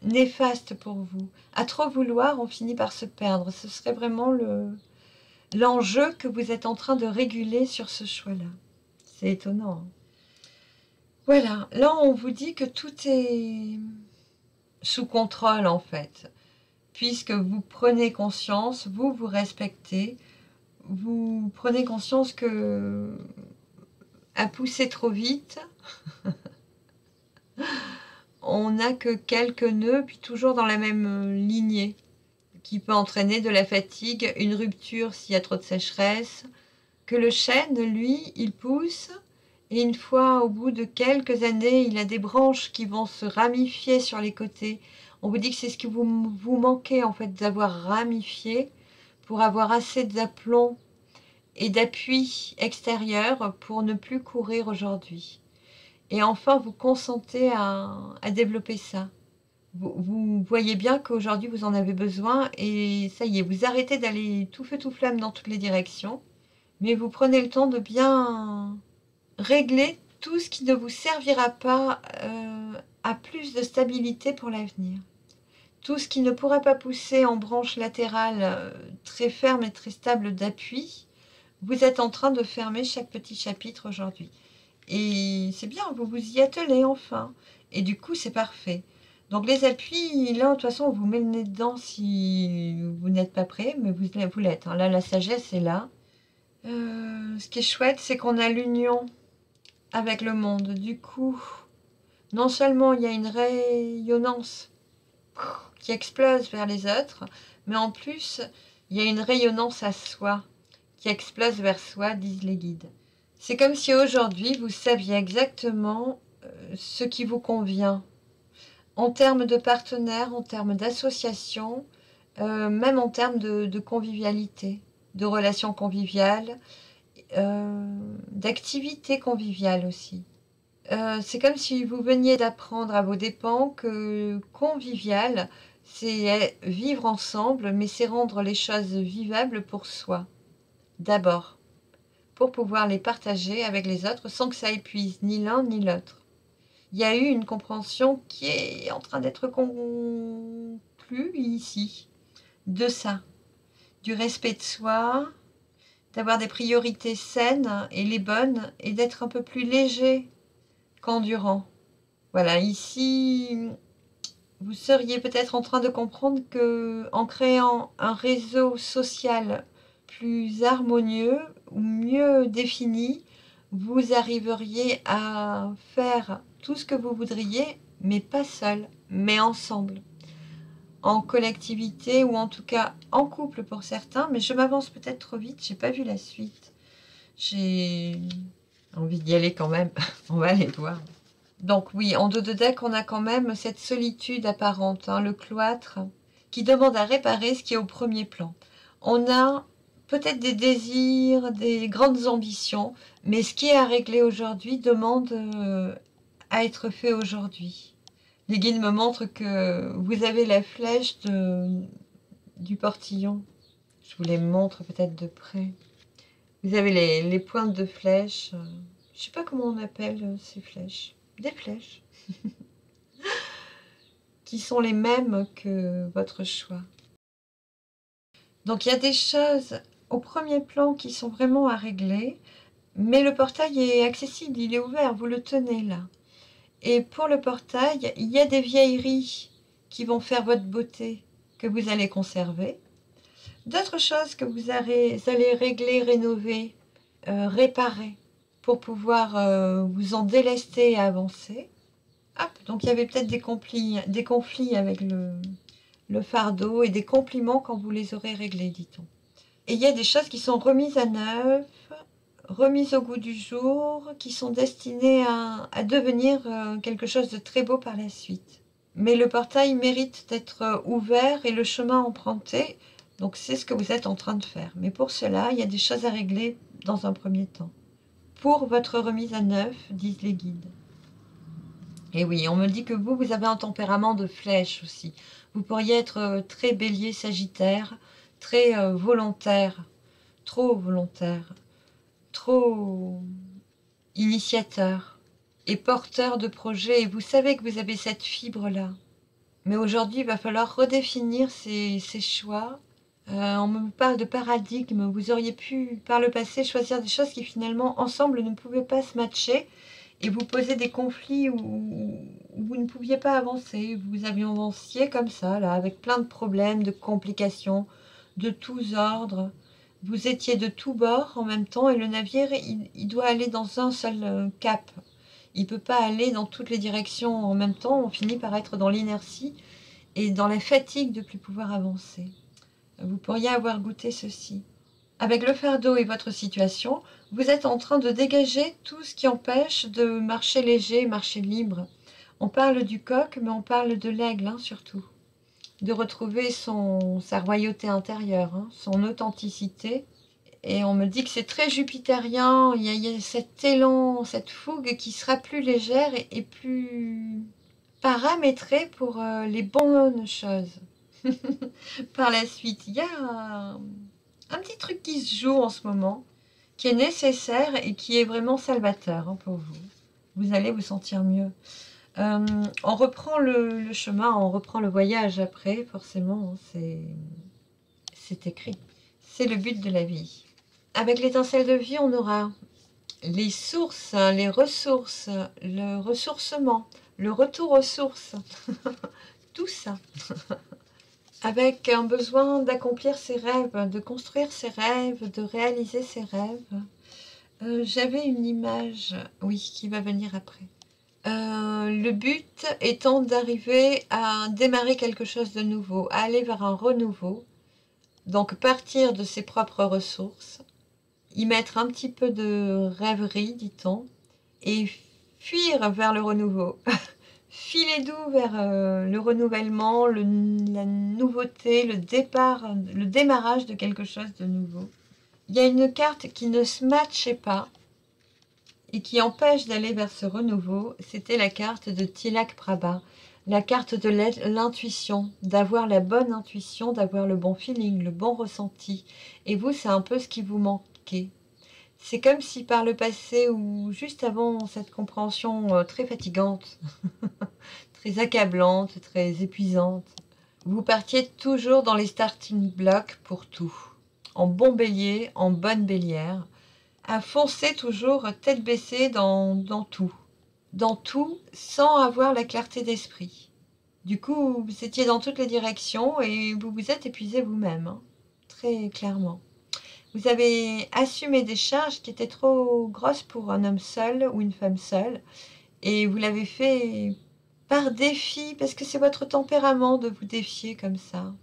néfaste pour vous. À trop vouloir, on finit par se perdre. Ce serait vraiment l'enjeu que vous êtes en train de réguler sur ce choix-là. C'est étonnant. Hein. Voilà, là on vous dit que tout est sous contrôle en fait, puisque vous prenez conscience, vous vous respectez, vous prenez conscience que à pousser trop vite, on n'a que quelques nœuds, puis toujours dans la même lignée, qui peut entraîner de la fatigue, une rupture s'il y a trop de sécheresse, que le chêne, lui, il pousse, et une fois au bout de quelques années, il a des branches qui vont se ramifier sur les côtés. On vous dit que c'est ce que vous manquez, en fait, d'avoir ramifié pour avoir assez d'aplomb et d'appui extérieur pour ne plus courir aujourd'hui. Et enfin, vous consentez à développer ça. Vous voyez bien qu'aujourd'hui, vous en avez besoin et ça y est, vous arrêtez d'aller tout feu tout flamme dans toutes les directions, mais vous prenez le temps de bien régler tout ce qui ne vous servira pas à plus de stabilité pour l'avenir. Tout ce qui ne pourra pas pousser en branche latérale très ferme et très stable d'appui, vous êtes en train de fermer chaque petit chapitre aujourd'hui. Et c'est bien, vous vous y attelez enfin. Et du coup, c'est parfait. Donc les appuis, là, de toute façon, on vous met le nez dedans si vous n'êtes pas prêt, mais vous l'êtes. Hein. Là, la sagesse est là. Ce qui est chouette, c'est qu'on a l'union avec le monde. Du coup, non seulement il y a une rayonnance qui explose vers les autres, mais en plus, il y a une rayonnance à soi qui explose vers soi, disent les guides. C'est comme si aujourd'hui, vous saviez exactement ce qui vous convient, en termes de partenaires, en termes d'associations, même en termes de convivialité, de relations conviviales, d'activités conviviales aussi. C'est comme si vous veniez d'apprendre à vos dépens que convivial, c'est vivre ensemble, mais c'est rendre les choses vivables pour soi, d'abord, pour pouvoir les partager avec les autres sans que ça épuise ni l'un ni l'autre. Il y a eu une compréhension qui est en train d'être conclue ici, de ça, du respect de soi, d'avoir des priorités saines et les bonnes, et d'être un peu plus léger qu'endurant. Voilà, ici, vous seriez peut-être en train de comprendre que en créant un réseau social plus harmonieux ou mieux défini, vous arriveriez à faire tout ce que vous voudriez, mais pas seul, mais ensemble, en collectivité ou en tout cas en couple pour certains, mais je m'avance peut-être trop vite, j'ai pas vu la suite. J'ai envie d'y aller quand même, on va aller voir. Donc oui, en dos de deck, on a quand même cette solitude apparente, hein, le cloître, qui demande à réparer ce qui est au premier plan. On a peut-être des désirs, des grandes ambitions, mais ce qui est à régler aujourd'hui demande à être fait aujourd'hui. Les guides me montrent que vous avez la flèche du portillon. Je vous les montre peut-être de près. Vous avez les pointes de flèches. Je ne sais pas comment on appelle ces flèches. Des flèches. Qui sont les mêmes que votre choix. Donc il y a des choses au premier plan qui sont vraiment à régler, mais le portail est accessible, il est ouvert, vous le tenez là. Et pour le portail, il y a des vieilleries qui vont faire votre beauté, que vous allez conserver. D'autres choses que vous allez régler, rénover, réparer, pour pouvoir vous en délester et avancer. Hop, donc il y avait peut-être des conflits avec le fardeau et des compliments quand vous les aurez réglés, dit-on. Et il y a des choses qui sont remises à neuf, remises au goût du jour, qui sont destinées à devenir quelque chose de très beau par la suite. Mais le portail mérite d'être ouvert et le chemin emprunté, donc c'est ce que vous êtes en train de faire. Mais pour cela, il y a des choses à régler dans un premier temps. Pour votre remise à neuf, disent les guides. Et oui, on me dit que vous avez un tempérament de flèche aussi. Vous pourriez être très bélier, sagittaire, très volontaire, trop volontaire, trop initiateur et porteur de projets. Et vous savez que vous avez cette fibre-là. Mais aujourd'hui, il va falloir redéfinir ces choix. On me parle de paradigme. Vous auriez pu, par le passé, choisir des choses qui finalement, ensemble, ne pouvaient pas se matcher. Et vous posez des conflits où vous ne pouviez pas avancer. Vous avanciez comme ça, là, avec plein de problèmes, de complications, de tous ordres. Vous étiez de tous bords en même temps et le navire, il doit aller dans un seul cap. Il ne peut pas aller dans toutes les directions en même temps. On finit par être dans l'inertie et dans la fatigue de ne plus pouvoir avancer. Vous pourriez avoir goûté ceci. Avec le fardeau et votre situation, vous êtes en train de dégager tout ce qui empêche de marcher léger, marcher libre. On parle du coq, mais on parle de l'aigle, hein, surtout. De retrouver sa royauté intérieure, hein, son authenticité. Et on me dit que c'est très jupitérien, il y a cet élan, cette fougue qui sera plus légère et plus paramétrée pour les bonnes choses. Par la suite, il y a un petit truc qui se joue en ce moment, qui est nécessaire et qui est vraiment salvateur hein, pour vous. Vous allez vous sentir mieux. On reprend le chemin, on reprend le voyage après, forcément, c'est écrit. C'est le but de la vie. Avec l'étincelle de vie, on aura les sources, les ressources, le ressourcement, le retour aux sources, tout ça. Avec un besoin d'accomplir ses rêves, de construire ses rêves, de réaliser ses rêves. J'avais une image, oui, qui va venir après. Le but étant d'arriver à démarrer quelque chose de nouveau, à aller vers un renouveau. Donc partir de ses propres ressources, y mettre un petit peu de rêverie, dit-on, et fuir vers le renouveau. Filer doux vers le renouvellement, la nouveauté, le démarrage de quelque chose de nouveau. Il y a une carte qui ne se matchait pas et qui empêche d'aller vers ce renouveau. C'était la carte de Tilak Prabha, la carte de l'intuition, d'avoir la bonne intuition, d'avoir le bon feeling, le bon ressenti. Et vous, c'est un peu ce qui vous manquait. C'est comme si par le passé ou juste avant cette compréhension très fatigante, très accablante, très épuisante, vous partiez toujours dans les starting blocks pour tout, en bon bélier, en bonne bélière, à foncer toujours tête baissée dans tout, sans avoir la clarté d'esprit. Du coup, vous étiez dans toutes les directions et vous vous êtes épuisé vous-même, hein, très clairement. Vous avez assumé des charges qui étaient trop grosses pour un homme seul ou une femme seule. Et vous l'avez fait par défi, parce que c'est votre tempérament de vous défier comme ça.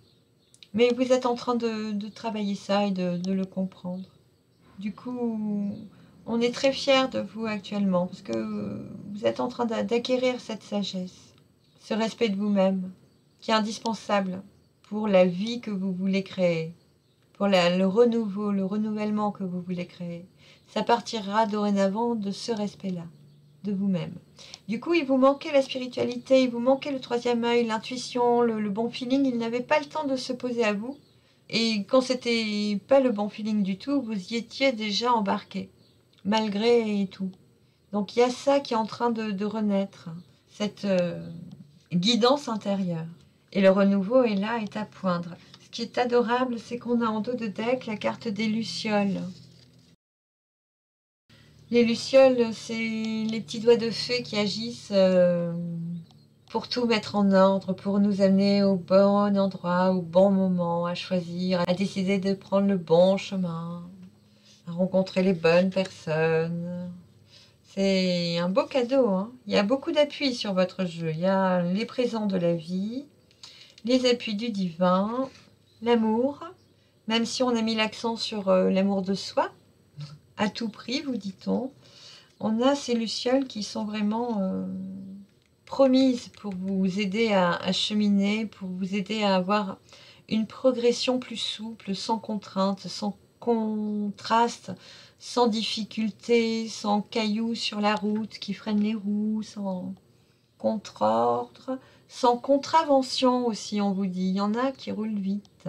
Mais vous êtes en train de travailler ça et de le comprendre. Du coup, on est très fiers de vous actuellement, parce que vous êtes en train d'acquérir cette sagesse, ce respect de vous-même, qui est indispensable pour la vie que vous voulez créer. Pour le renouveau, le renouvellement que vous voulez créer. Ça partira dorénavant de ce respect-là, de vous-même. Du coup, il vous manquait la spiritualité, il vous manquait le troisième œil, l'intuition, le bon feeling. Il n'avait pas le temps de se poser à vous. Et quand c'était pas le bon feeling du tout, vous y étiez déjà embarqué, malgré tout. Donc il y a ça qui est en train de renaître, cette guidance intérieure. Et le renouveau est là, est à poindre. Ce qui est adorable, c'est qu'on a en dos de deck la carte des lucioles. Les lucioles, c'est les petits doigts de fée qui agissent pour tout mettre en ordre, pour nous amener au bon endroit, au bon moment, à choisir, à décider de prendre le bon chemin, à rencontrer les bonnes personnes. C'est un beau cadeau, hein. Il y a beaucoup d'appui sur votre jeu. Il y a les présents de la vie, les appuis du divin, l'amour, même si on a mis l'accent sur l'amour de soi, à tout prix, vous dit-on. On a ces lucioles qui sont vraiment promises pour vous aider à cheminer, pour vous aider à avoir une progression plus souple, sans contrainte, sans contraste, sans difficulté, sans cailloux sur la route qui freinent les roues, sans contre-ordre, sans contravention aussi, on vous dit. Il y en a qui roulent vite.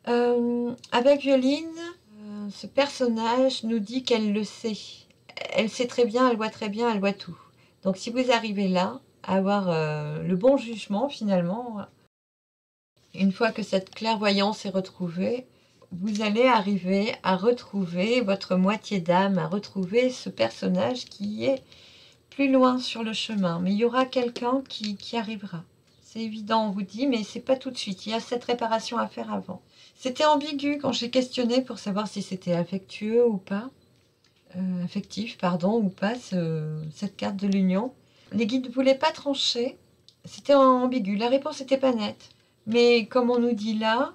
Avec Violine, ce personnage nous dit qu'elle le sait. Elle sait très bien, elle voit très bien, elle voit tout. Donc si vous arrivez là, à avoir le bon jugement finalement, une fois que cette clairvoyance est retrouvée, vous allez arriver à retrouver votre moitié d'âme, à retrouver ce personnage qui est plus loin sur le chemin. Mais il y aura quelqu'un qui arrivera. C'est évident, on vous dit, mais c'est pas tout de suite. Il y a cette réparation à faire avant. C'était ambigu quand j'ai questionné pour savoir si c'était affectueux ou pas. Affectif, pardon, ou pas, cette carte de l'union. Les guides ne voulaient pas trancher. C'était ambigu. La réponse n'était pas nette. Mais comme on nous dit là,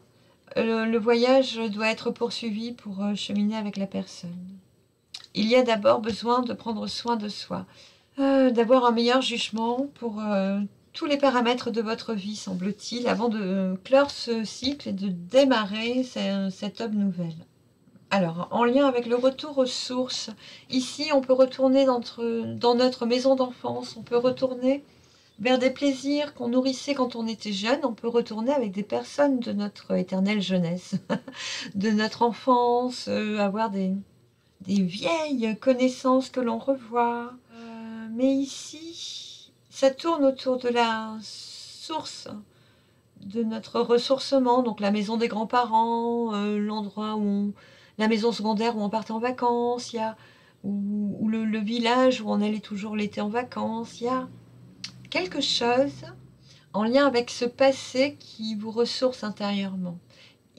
le voyage doit être poursuivi pour cheminer avec la personne. Il y a d'abord besoin de prendre soin de soi, d'avoir un meilleur jugement pour tous les paramètres de votre vie, semble-t-il, avant de clore ce cycle et de démarrer cette œuvre nouvelle. Alors, en lien avec le retour aux sources, ici, on peut retourner dans notre maison d'enfance, on peut retourner vers des plaisirs qu'on nourrissait quand on était jeune, on peut retourner avec des personnes de notre éternelle jeunesse, de notre enfance, avoir des vieilles connaissances que l'on revoit. Mais ici, ça tourne autour de la source de notre ressourcement, donc la maison des grands-parents, l'endroit où la maison secondaire où on partait en vacances, il y a ou le village où on allait toujours l'été en vacances, il y a quelque chose en lien avec ce passé qui vous ressource intérieurement.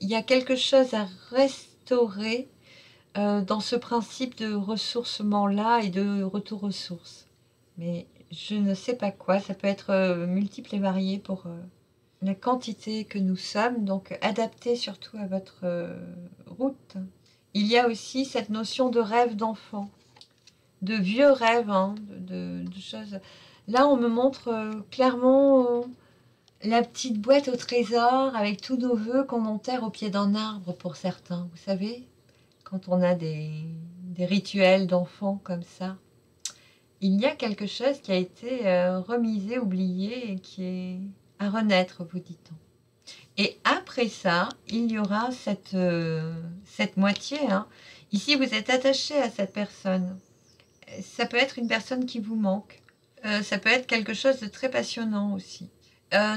Il y a quelque chose à restaurer dans ce principe de ressourcement-là et de retour aux sources. Mais je ne sais pas quoi, ça peut être multiple et varié pour la quantité que nous sommes, donc adapté surtout à votre route. Il y a aussi cette notion de rêve d'enfant, de vieux rêves, hein, de choses. Là, on me montre clairement la petite boîte au trésor avec tous nos vœux qu'on enterre au pied d'un arbre pour certains, vous savez, quand on a des rituels d'enfants comme ça. Il y a quelque chose qui a été remisé, oublié et qui est à renaître, vous dit-on. Et après ça, il y aura cette moitié. Hein. Ici, vous êtes attaché à cette personne. Ça peut être une personne qui vous manque. Ça peut être quelque chose de très passionnant aussi.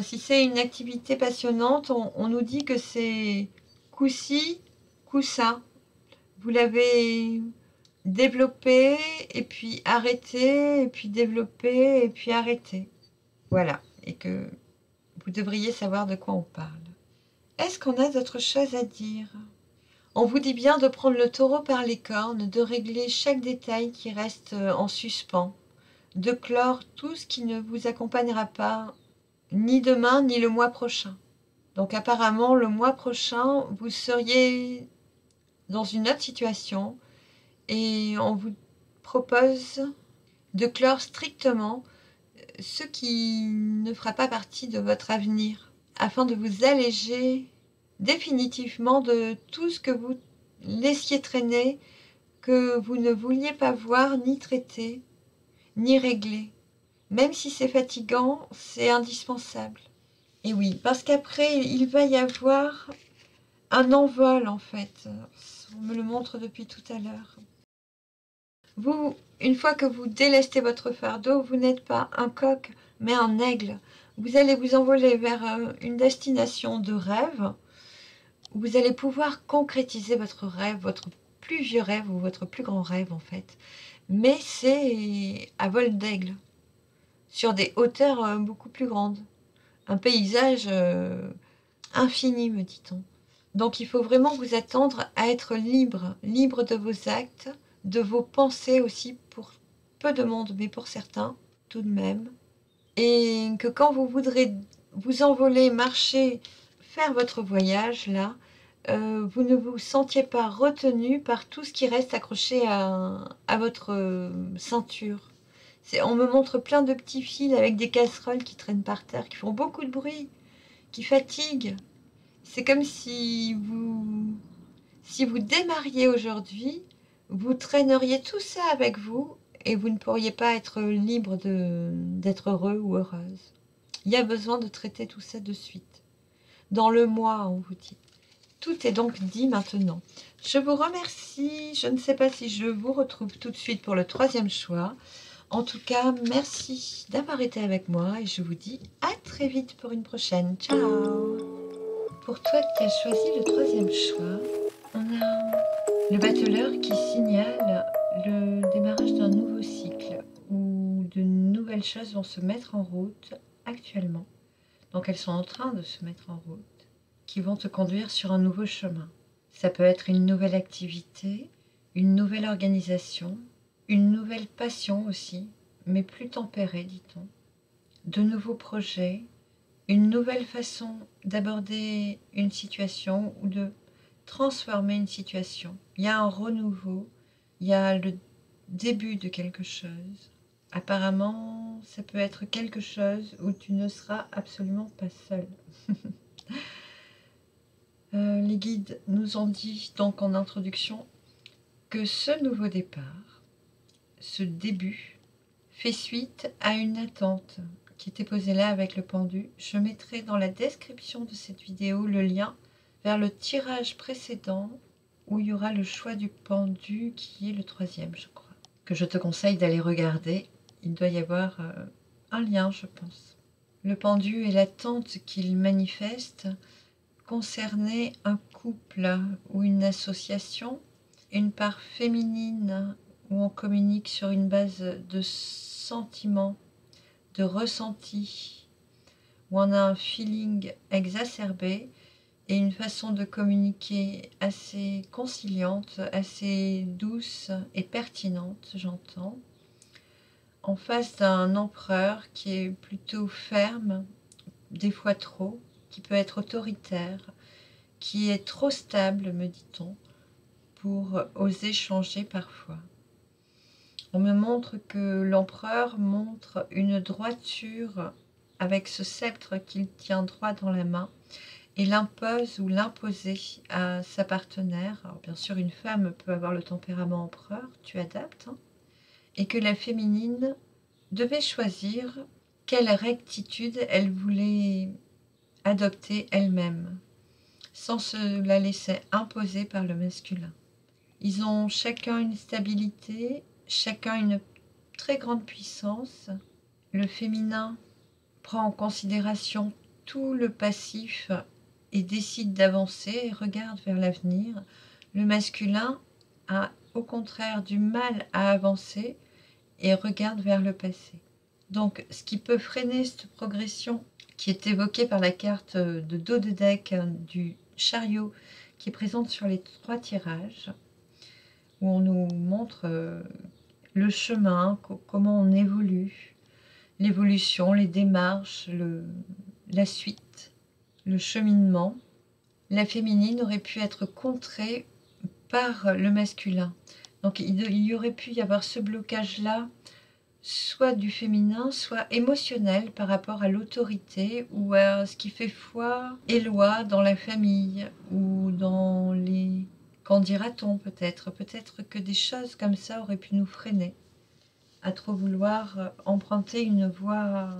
Si c'est une activité passionnante, on nous dit que c'est coup-ci, coup-ça. Vous l'avez développé, et puis arrêté, et puis développé, et puis arrêté. Voilà. Et que vous devriez savoir de quoi on parle. Est-ce qu'on a d'autres choses à dire? On vous dit bien de prendre le taureau par les cornes, de régler chaque détail qui reste en suspens, de clore tout ce qui ne vous accompagnera pas, ni demain, ni le mois prochain. Donc apparemment, le mois prochain, vous seriez dans une autre situation et on vous propose de clore strictement ce qui ne fera pas partie de votre avenir, afin de vous alléger définitivement de tout ce que vous laissiez traîner, que vous ne vouliez pas voir, ni traiter, ni régler. Même si c'est fatigant, c'est indispensable. Et oui, parce qu'après, il va y avoir un envol, en fait. On me le montre depuis tout à l'heure. Vous, une fois que vous délestez votre fardeau, vous n'êtes pas un coq, mais un aigle. Vous allez vous envoler vers une destination de rêve, où vous allez pouvoir concrétiser votre rêve, votre plus vieux rêve ou votre plus grand rêve en fait. Mais c'est à vol d'aigle, sur des hauteurs beaucoup plus grandes. Un paysage infini, me dit-on. Donc il faut vraiment vous attendre à être libre, libre de vos actes, de vos pensées aussi, pour peu de monde, mais pour certains tout de même. Et que quand vous voudrez vous envoler, marcher, faire votre voyage là, vous ne vous sentiez pas retenu par tout ce qui reste accroché à votre ceinture. On me montre plein de petits fils avec des casseroles qui traînent par terre, qui font beaucoup de bruit, qui fatiguent. C'est comme si vous démarriez aujourd'hui, vous traîneriez tout ça avec vous et vous ne pourriez pas être libre d'être heureux ou heureuse. Il y a besoin de traiter tout ça de suite. Dans le mois, on vous dit. Tout est donc dit maintenant. Je vous remercie. Je ne sais pas si je vous retrouve tout de suite pour le 3e choix. En tout cas, merci d'avoir été avec moi et je vous dis à très vite pour une prochaine. Ciao! Pour toi qui as choisi le 3e choix, on a le battleur qui signale le démarrage d'un nouveau cycle où de nouvelles choses vont se mettre en route actuellement. Donc elles sont en train de se mettre en route, qui vont te conduire sur un nouveau chemin. Ça peut être une nouvelle activité, une nouvelle organisation, une nouvelle passion aussi, mais plus tempérée, dit-on. De nouveaux projets, une nouvelle façon d'aborder une situation ou de transformer une situation. Il y a un renouveau, il y a le début de quelque chose. Apparemment, ça peut être quelque chose où tu ne seras absolument pas seul. Les guides nous ont dit donc en introduction que ce nouveau départ, ce début, fait suite à une attente qui était posée là avec le pendu. Je mettrai dans la description de cette vidéo le lien vers le tirage précédent où il y aura le choix du pendu qui est le 3e, je crois, que je te conseille d'aller regarder. Il doit y avoir un lien, je pense. Le pendu et l'attente qu'il manifeste concernait un couple ou une association, une part féminine où on communique sur une base de sentiments, de ressenti, où on a un feeling exacerbé et une façon de communiquer assez conciliante, assez douce et pertinente, j'entends, en face d'un empereur qui est plutôt ferme, des fois trop, qui peut être autoritaire, qui est trop stable, me dit-on, pour oser changer parfois. On me montre que l'empereur montre une droiture avec ce sceptre qu'il tient droit dans la main et l'impose ou l'imposer à sa partenaire. Alors bien sûr, une femme peut avoir le tempérament empereur, tu adaptes, hein, et que la féminine devait choisir quelle rectitude elle voulait adopter elle-même, sans se la laisser imposer par le masculin. Ils ont chacun une stabilité, chacun une très grande puissance. Le féminin prend en considération tout le passif et décide d'avancer et regarde vers l'avenir. Le masculin a au contraire du mal à avancer et regarde vers le passé. Donc ce qui peut freiner cette progression qui est évoquée par la carte de dos de deck du chariot qui est présente sur les 3 tirages, où on nous montre le chemin, comment on évolue, l'évolution, les démarches, la suite, le cheminement. La féminine aurait pu être contrée par le masculin. Donc il y aurait pu y avoir ce blocage-là, soit du féminin, soit émotionnel par rapport à l'autorité ou à ce qui fait foi et loi dans la famille ou dans les... Qu'en dira-t-on peut-être? Peut-être que des choses comme ça auraient pu nous freiner à trop vouloir emprunter une voie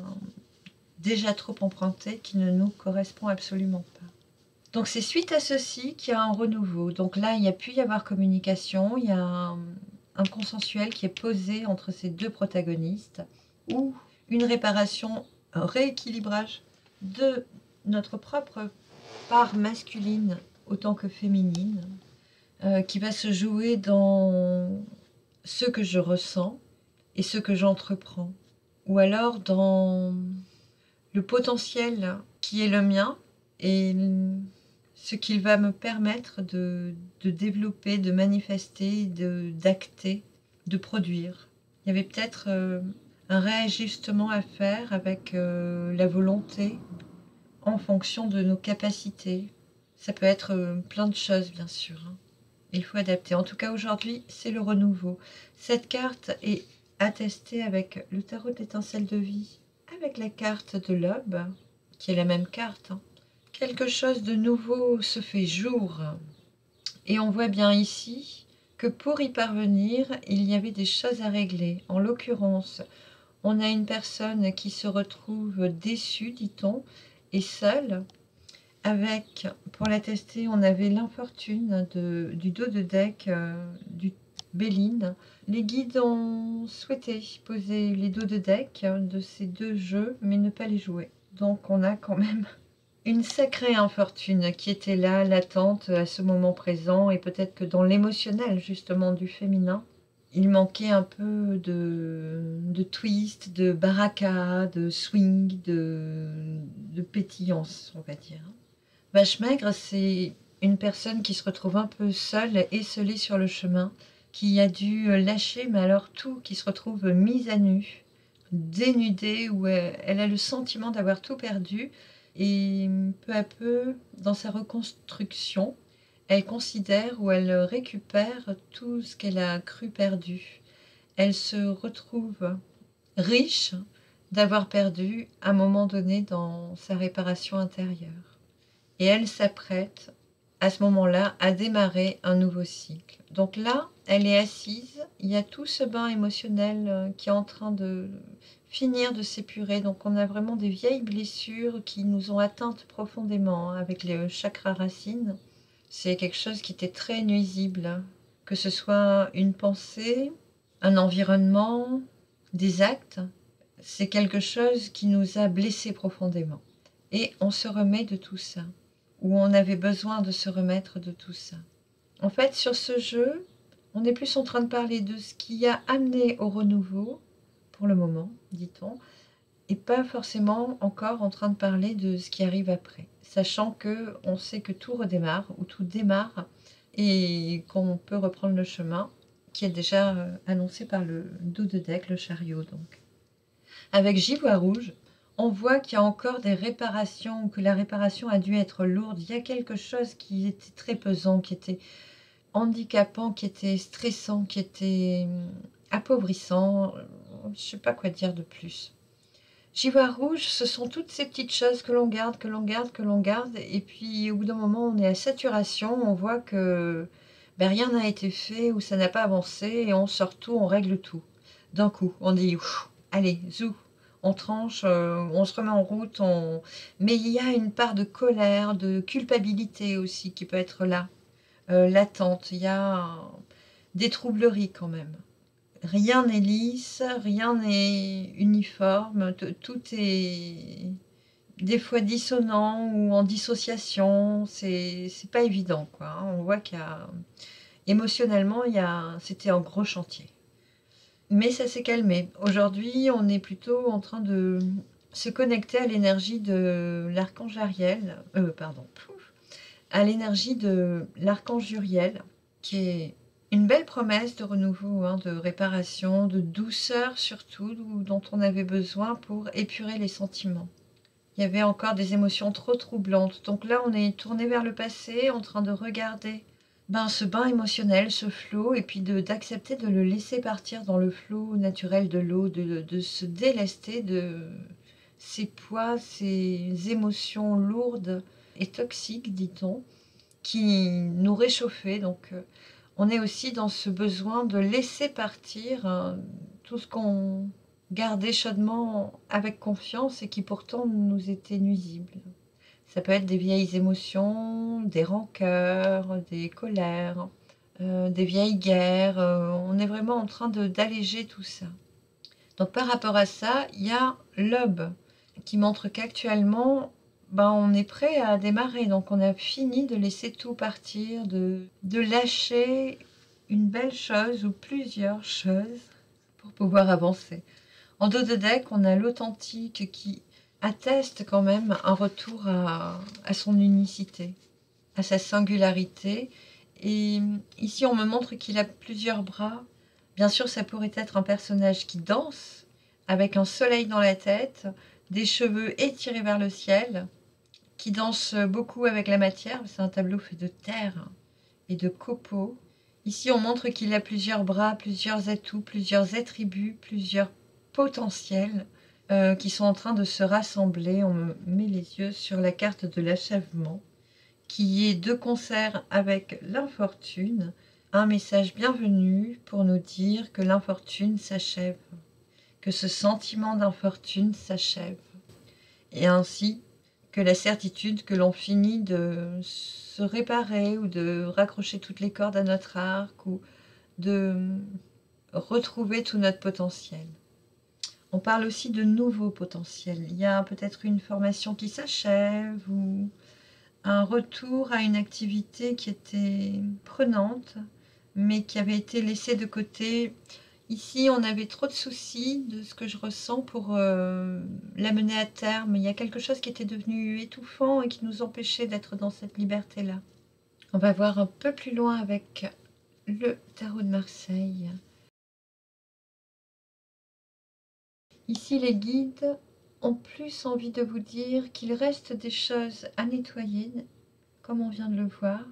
déjà trop empruntée qui ne nous correspond absolument pas. Donc c'est suite à ceci qu'il y a un renouveau. Donc là, il y a pu y avoir communication, il y a un consensuel qui est posé entre ces 2 protagonistes, ou une réparation, un rééquilibrage de notre propre part masculine autant que féminine, qui va se jouer dans ce que je ressens et ce que j'entreprends, ou alors dans le potentiel qui est le mien et ce qu'il va me permettre de développer, de manifester, d'acter, de produire. Il y avait peut-être un réajustement à faire avec la volonté en fonction de nos capacités. Ça peut être plein de choses, bien sûr. Hein. Il faut adapter. En tout cas, aujourd'hui, c'est le renouveau. Cette carte est attestée avec le tarot d'étincelle de vie, avec la carte de l'aube, qui est la même carte. Hein. Quelque chose de nouveau se fait jour. Et on voit bien ici que pour y parvenir, il y avait des choses à régler. En l'occurrence, on a une personne qui se retrouve déçue, dit-on, et seule. Avec, pour la tester, on avait l'infortune du dos de deck du Béline. Les guides ont souhaité poser les dos de deck de ces deux jeux, mais ne pas les jouer. Donc on a quand même une sacrée infortune qui était là, latente à ce moment présent, et peut-être que dans l'émotionnel justement du féminin, il manquait un peu de twist, de baraka, de swing, de pétillance, on va dire. Vache maigre, c'est une personne qui se retrouve un peu seule, esselée sur le chemin, qui a dû lâcher, mais alors tout, qui se retrouve mise à nu, dénudée, où elle a le sentiment d'avoir tout perdu. Et peu à peu, dans sa reconstruction, elle considère ou elle récupère tout ce qu'elle a cru perdu. Elle se retrouve riche d'avoir perdu à un moment donné dans sa réparation intérieure. Et elle s'apprête à ce moment-là à démarrer un nouveau cycle. Donc là, elle est assise, il y a tout ce bain émotionnel qui est en train de finir de s'épurer. Donc on a vraiment des vieilles blessures qui nous ont atteintes profondément avec les chakras racines. C'est quelque chose qui était très nuisible, que ce soit une pensée, un environnement, des actes. C'est quelque chose qui nous a blessés profondément. Et on se remet de tout ça, ou on avait besoin de se remettre de tout ça. En fait, sur ce jeu, on est plus en train de parler de ce qui a amené au renouveau, pour le moment, dit-on, et pas forcément encore en train de parler de ce qui arrive après, sachant que on sait que tout redémarre, ou tout démarre, et qu'on peut reprendre le chemin, qui est déjà annoncé par le dos de deck, le chariot donc. Avec Givois Rouge, on voit qu'il y a encore des réparations, que la réparation a dû être lourde. Il y a quelque chose qui était très pesant, qui était handicapant, qui était stressant, qui était appauvrissant. Je ne sais pas quoi dire de plus. Givois Rouge, ce sont toutes ces petites choses que l'on garde, que l'on garde, que l'on garde. Et puis au bout d'un moment, on est à saturation, on voit que rien n'a été fait ou ça n'a pas avancé et on sort tout, on règle tout. D'un coup, on dit allez, zou, on tranche, on se remet en route. Mais il y a une part de colère, de culpabilité aussi qui peut être là, latente. Il y a des troubleries quand même. Rien n'est lisse, rien n'est uniforme, tout est des fois dissonant ou en dissociation. C'est pas évident, quoi. Hein. On voit qu'il y a émotionnellement, c'était un gros chantier. Mais ça s'est calmé. Aujourd'hui, on est plutôt en train de se connecter à l'énergie de l'archange Ariel, à l'énergie de l'archange Uriel, qui est une belle promesse de renouveau, hein, de réparation, de douceur surtout, dont on avait besoin pour épurer les sentiments. Il y avait encore des émotions trop troublantes. Donc là, on est tourné vers le passé, en train de regarder ce bain émotionnel, ce flot, et puis d'accepter de le laisser partir dans le flot naturel de l'eau, de se délester de ces poids, ces émotions lourdes et toxiques, dit-on, qui nous réchauffaient. Donc on est aussi dans ce besoin de laisser partir tout ce qu'on gardait chaudement avec confiance et qui pourtant nous était nuisible. Ça peut être des vieilles émotions, des rancœurs, des colères, des vieilles guerres. On est vraiment en train d'alléger tout ça. Donc par rapport à ça, il y a l'aube qui montre qu'actuellement, on est prêt à démarrer. Donc on a fini de laisser tout partir, de lâcher une belle chose ou plusieurs choses pour pouvoir avancer. En dos de deck, on a l'authentique qui atteste quand même un retour à son unicité. à sa singularité. Et ici, on me montre qu'il a plusieurs bras. Bien sûr, ça pourrait être un personnage qui danse, avec un soleil dans la tête, des cheveux étirés vers le ciel, qui danse beaucoup avec la matière. C'est un tableau fait de terre et de copeaux. Ici, on montre qu'il a plusieurs bras, plusieurs atouts, plusieurs attributs, plusieurs potentiels qui sont en train de se rassembler. On me met les yeux sur la carte de l'achèvement, qui est de concert avec l'infortune, un message bienvenu pour nous dire que l'infortune s'achève, que ce sentiment d'infortune s'achève, et ainsi que la certitude que l'on finit de se réparer ou de raccrocher toutes les cordes à notre arc ou de retrouver tout notre potentiel. On parle aussi de nouveaux potentiels. Il y a peut-être une formation qui s'achève ou un retour à une activité qui était prenante, mais qui avait été laissée de côté. Ici, on avait trop de soucis de ce que je ressens pour la mener à terme. Il y a quelque chose qui était devenu étouffant et qui nous empêchait d'être dans cette liberté-là. On va voir un peu plus loin avec le tarot de Marseille. Ici, les guides ont plus envie de vous dire qu'il reste des choses à nettoyer, comme on vient de le voir,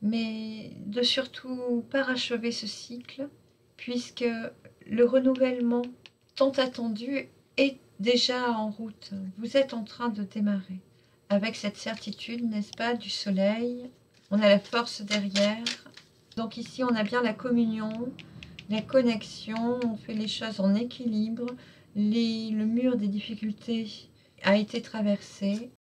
mais de surtout parachever ce cycle, puisque le renouvellement tant attendu est déjà en route. Vous êtes en train de démarrer avec cette certitude, n'est-ce pas, du soleil. On a la force derrière. Donc ici, on a bien la communion, la connexion, on fait les choses en équilibre. Le mur des difficultés a été traversé.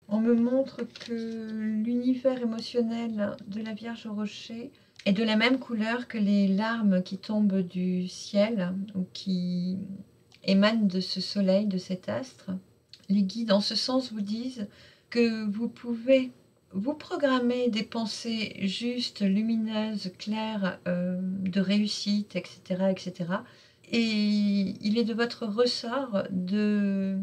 On me montre que l'univers émotionnel de la Vierge au rocher est de la même couleur que les larmes qui tombent du ciel ou qui émanent de ce soleil, de cet astre. Les guides, en ce sens, vous disent que vous pouvez vous programmer des pensées justes, lumineuses, claires, de réussite, etc., etc. Et il est de votre ressort de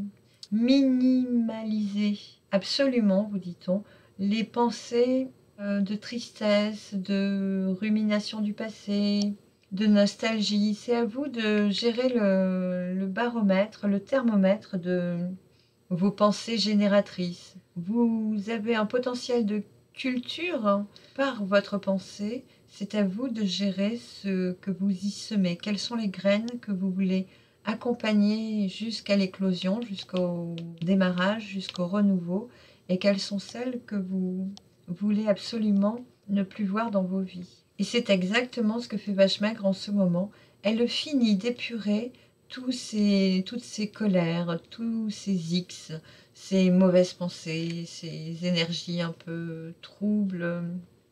minimaliser absolument, vous dit-on, les pensées de tristesse, de rumination du passé, de nostalgie. C'est à vous de gérer le baromètre, le thermomètre de vos pensées génératrices. Vous avez un potentiel de culture par votre pensée. C'est à vous de gérer ce que vous y semez. Quelles sont les graines que vous voulez accompagner jusqu'à l'éclosion, jusqu'au démarrage, jusqu'au renouveau, et quelles sont celles que vous voulez absolument ne plus voir dans vos vies. Et c'est exactement ce que fait Vache Maigre en ce moment. Elle finit d'épurer toutes ces colères, tous ces X, ces mauvaises pensées, ces énergies un peu troubles,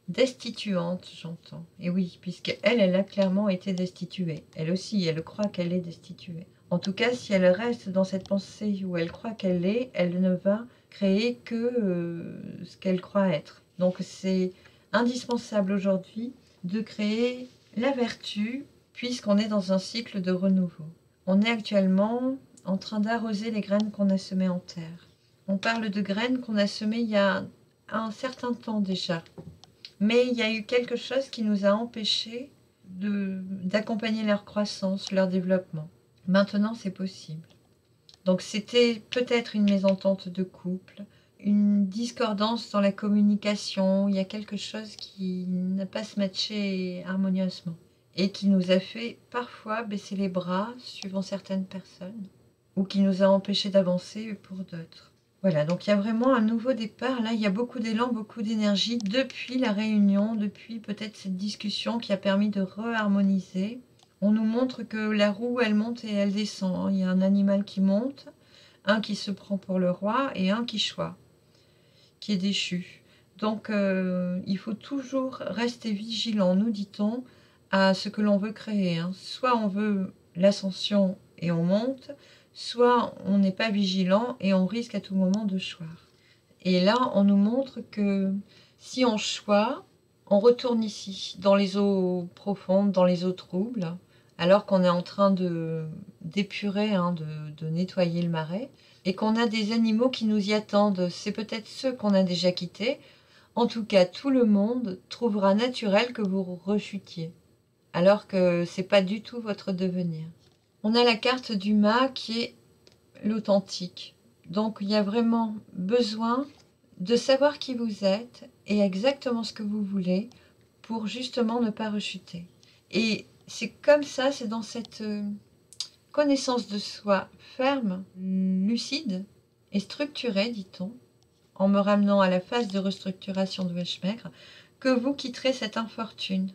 destituantes, j'entends. Et oui, puisqu'elle, elle a clairement été destituée. Elle aussi, elle croit qu'elle est destituée. En tout cas, si elle reste dans cette pensée où elle croit qu'elle est, elle ne va créer que ce qu'elle croit être. Donc c'est indispensable aujourd'hui de créer la vertu, puisqu'on est dans un cycle de renouveau. On est actuellement en train d'arroser les graines qu'on a semées en terre. On parle de graines qu'on a semées il y a un certain temps déjà. Mais il y a eu quelque chose qui nous a empêchés d'accompagner leur croissance, leur développement. Maintenant, c'est possible. Donc c'était peut-être une mésentente de couple, une discordance dans la communication. Il y a quelque chose qui n'a pas se matché harmonieusement et qui nous a fait parfois baisser les bras suivant certaines personnes ou qui nous a empêchés d'avancer pour d'autres. Voilà, donc il y a vraiment un nouveau départ. Là, il y a beaucoup d'élan, beaucoup d'énergie depuis la réunion, depuis peut-être cette discussion qui a permis de reharmoniser. On nous montre que la roue, elle monte et elle descend. Il y a un animal qui monte, un qui se prend pour le roi et un qui choit, qui est déchu. Donc, il faut toujours rester vigilant, nous dit-on, à ce que l'on veut créer. Soit on veut l'ascension et on monte, soit on n'est pas vigilant et on risque à tout moment de choir. Et là, on nous montre que si on choit, on retourne ici, dans les eaux profondes, dans les eaux troubles, alors qu'on est en train d'épurer, de nettoyer le marais, et qu'on a des animaux qui nous y attendent. C'est peut-être ceux qu'on a déjà quittés. En tout cas, tout le monde trouvera naturel que vous rechutiez, alors que c'est pas du tout votre devenir. On a la carte du mât qui est l'authentique. Donc il y a vraiment besoin de savoir qui vous êtes et exactement ce que vous voulez pour justement ne pas rechuter. Et c'est comme ça, c'est dans cette connaissance de soi ferme, lucide et structurée, dit-on, en me ramenant à la phase de restructuration de Wechsmaître, que vous quitterez cette infortune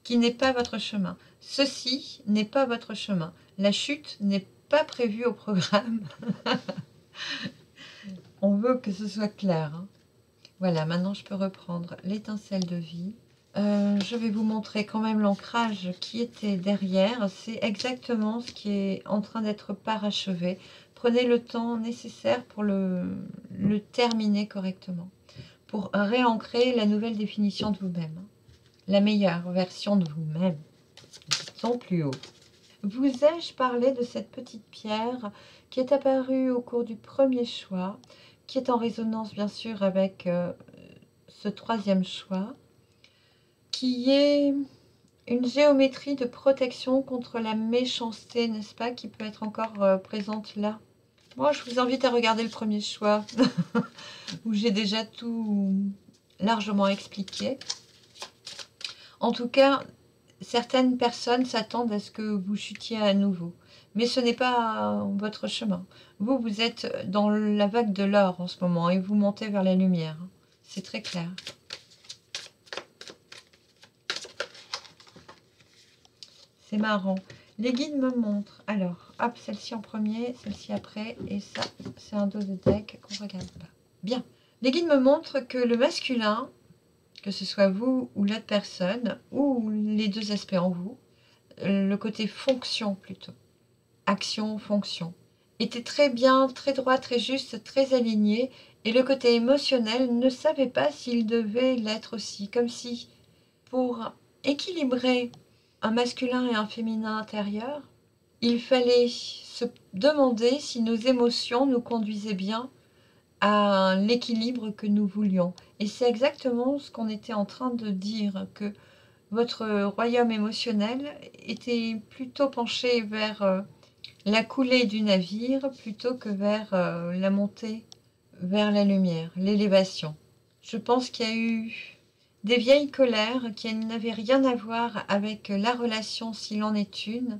qui n'est pas votre chemin. Ceci n'est pas votre chemin. La chute n'est pas prévue au programme. On veut que ce soit clair. Hein. Voilà, maintenant je peux reprendre l'étincelle de vie. Je vais vous montrer quand même l'ancrage qui était derrière. C'est exactement ce qui est en train d'être parachevé. Prenez le temps nécessaire pour le terminer correctement, pour réancrer la nouvelle définition de vous-même, la meilleure version de vous-même, son plus haut. Vous ai-je parlé de cette petite pierre qui est apparue au cours du premier choix, qui est en résonance bien sûr avec ce troisième choix, qui est une géométrie de protection contre la méchanceté, n'est-ce pas, qui peut être encore présente là. Moi, je vous invite à regarder le premier choix, où j'ai déjà tout largement expliqué. En tout cas, certaines personnes s'attendent à ce que vous chutiez à nouveau. Mais ce n'est pas votre chemin. Vous, vous êtes dans la vague de l'or en ce moment et vous montez vers la lumière. C'est très clair. C'est marrant. Les guides me montrent. Alors, hop, celle-ci en premier, celle-ci après. Et ça, c'est un dos de deck qu'on regarde pas. Bien. Les guides me montrent que le masculin, que ce soit vous ou l'autre personne, ou les deux aspects en vous, le côté fonction plutôt, action, fonction, était très bien, très droit, très juste, très aligné, et le côté émotionnel ne savait pas s'il devait l'être aussi, comme si pour équilibrer un masculin et un féminin intérieur, il fallait se demander si nos émotions nous conduisaient bien à l'équilibre que nous voulions. Et c'est exactement ce qu'on était en train de dire, que votre royaume émotionnel était plutôt penché vers la coulée du navire plutôt que vers la montée vers la lumière, l'élévation. Je pense qu'il y a eu des vieilles colères qui n'avaient rien à voir avec la relation s'il en est une,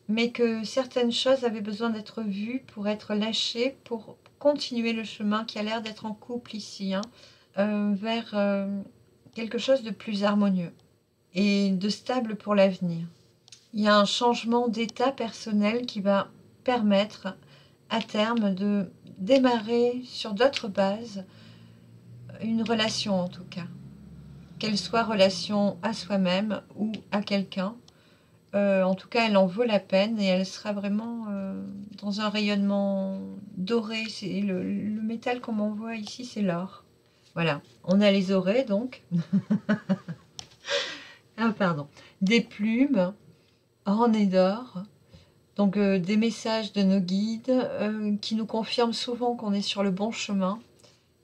mais que certaines choses avaient besoin d'être vues pour être lâchées, pour continuer le chemin qui a l'air d'être en couple ici, hein, vers quelque chose de plus harmonieux et de stable pour l'avenir. Il y a un changement d'état personnel qui va permettre à terme de démarrer sur d'autres bases une relation en tout cas. Qu'elle soit relation à soi-même ou à quelqu'un. En tout cas, elle en vaut la peine et elle sera vraiment dans un rayonnement doré. C'est le métal qu'on m'envoie ici, c'est l'or. Voilà, on a les orées donc. Ah, pardon. Des plumes ornées d'or. Donc des messages de nos guides qui nous confirment souvent qu'on est sur le bon chemin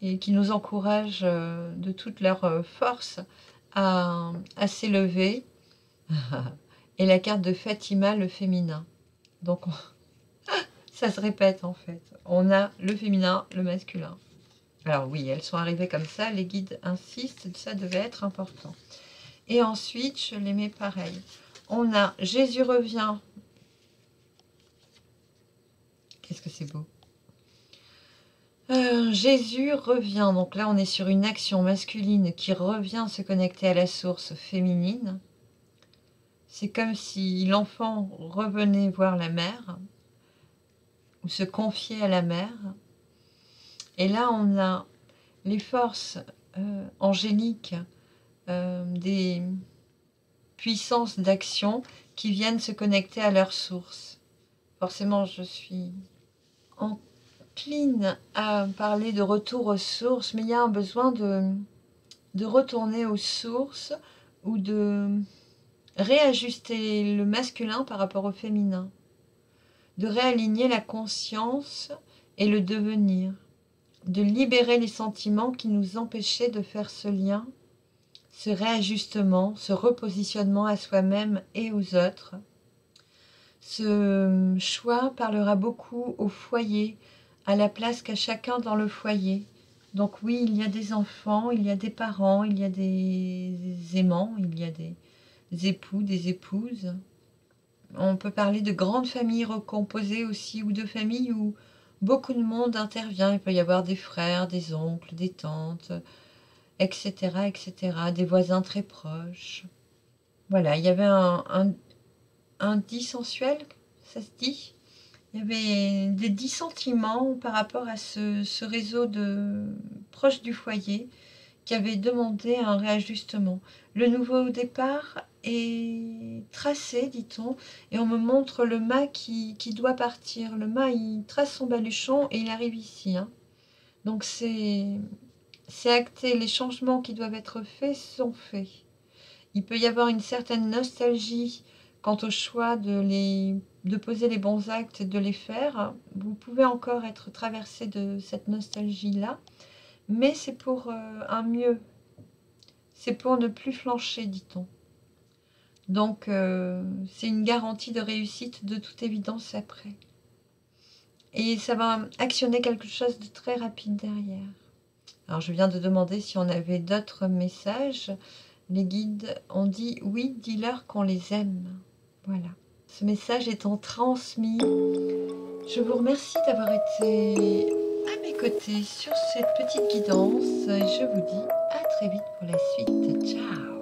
et qui nous encouragent de toute leur force à s'élever. Et la carte de Fatima, le féminin. Donc ça se répète en fait. On a le féminin, le masculin. Alors oui, elles sont arrivées comme ça, les guides insistent, ça devait être important. Et ensuite, je les mets pareil. On a Jésus revient. Qu'est-ce que c'est beau. Jésus revient. Donc là, on est sur une action masculine qui revient se connecter à la source féminine. C'est comme si l'enfant revenait voir la mère ou se confier à la mère. Et là, on a les forces angéliques des puissances d'action qui viennent se connecter à leur source. Forcément, je suis encline à parler de retour aux sources, mais il y a un besoin de retourner aux sources ou de réajuster le masculin par rapport au féminin, de réaligner la conscience et le devenir. de libérer les sentiments qui nous empêchaient de faire ce lien, ce réajustement, ce repositionnement à soi-même et aux autres. Ce choix parlera beaucoup au foyer, à la place qu'a chacun dans le foyer. Donc oui, il y a des enfants, il y a des parents, il y a des aimants, il y a des époux, des épouses. On peut parler de grandes familles recomposées aussi, ou de familles où beaucoup de monde intervient. Il peut y avoir des frères, des oncles, des tantes, etc., etc., des voisins très proches. Voilà, il y avait un dissensuel, ça se dit. Il y avait des dissentiments par rapport à ce réseau de proches du foyer qui avait demandé un réajustement. Le nouveau départ est tracé, dit-on, et on me montre le mât qui doit partir. Le mât, il trace son baluchon et il arrive ici. Hein. Donc c'est acté, les changements qui doivent être faits sont faits. Il peut y avoir une certaine nostalgie quant au choix de poser les bons actes et de les faire. Vous pouvez encore être traversé de cette nostalgie-là, mais c'est pour un mieux. C'est pour ne plus flancher, dit-on. Donc, c'est une garantie de réussite de toute évidence après. Et ça va actionner quelque chose de très rapide derrière. Alors, je viens de demander si on avait d'autres messages. Les guides ont dit « Oui, dis-leur qu'on les aime ». Voilà. Ce message étant transmis, je vous remercie d'avoir été à mes côtés sur cette petite guidance. Je vous dis à très vite pour la suite. Ciao.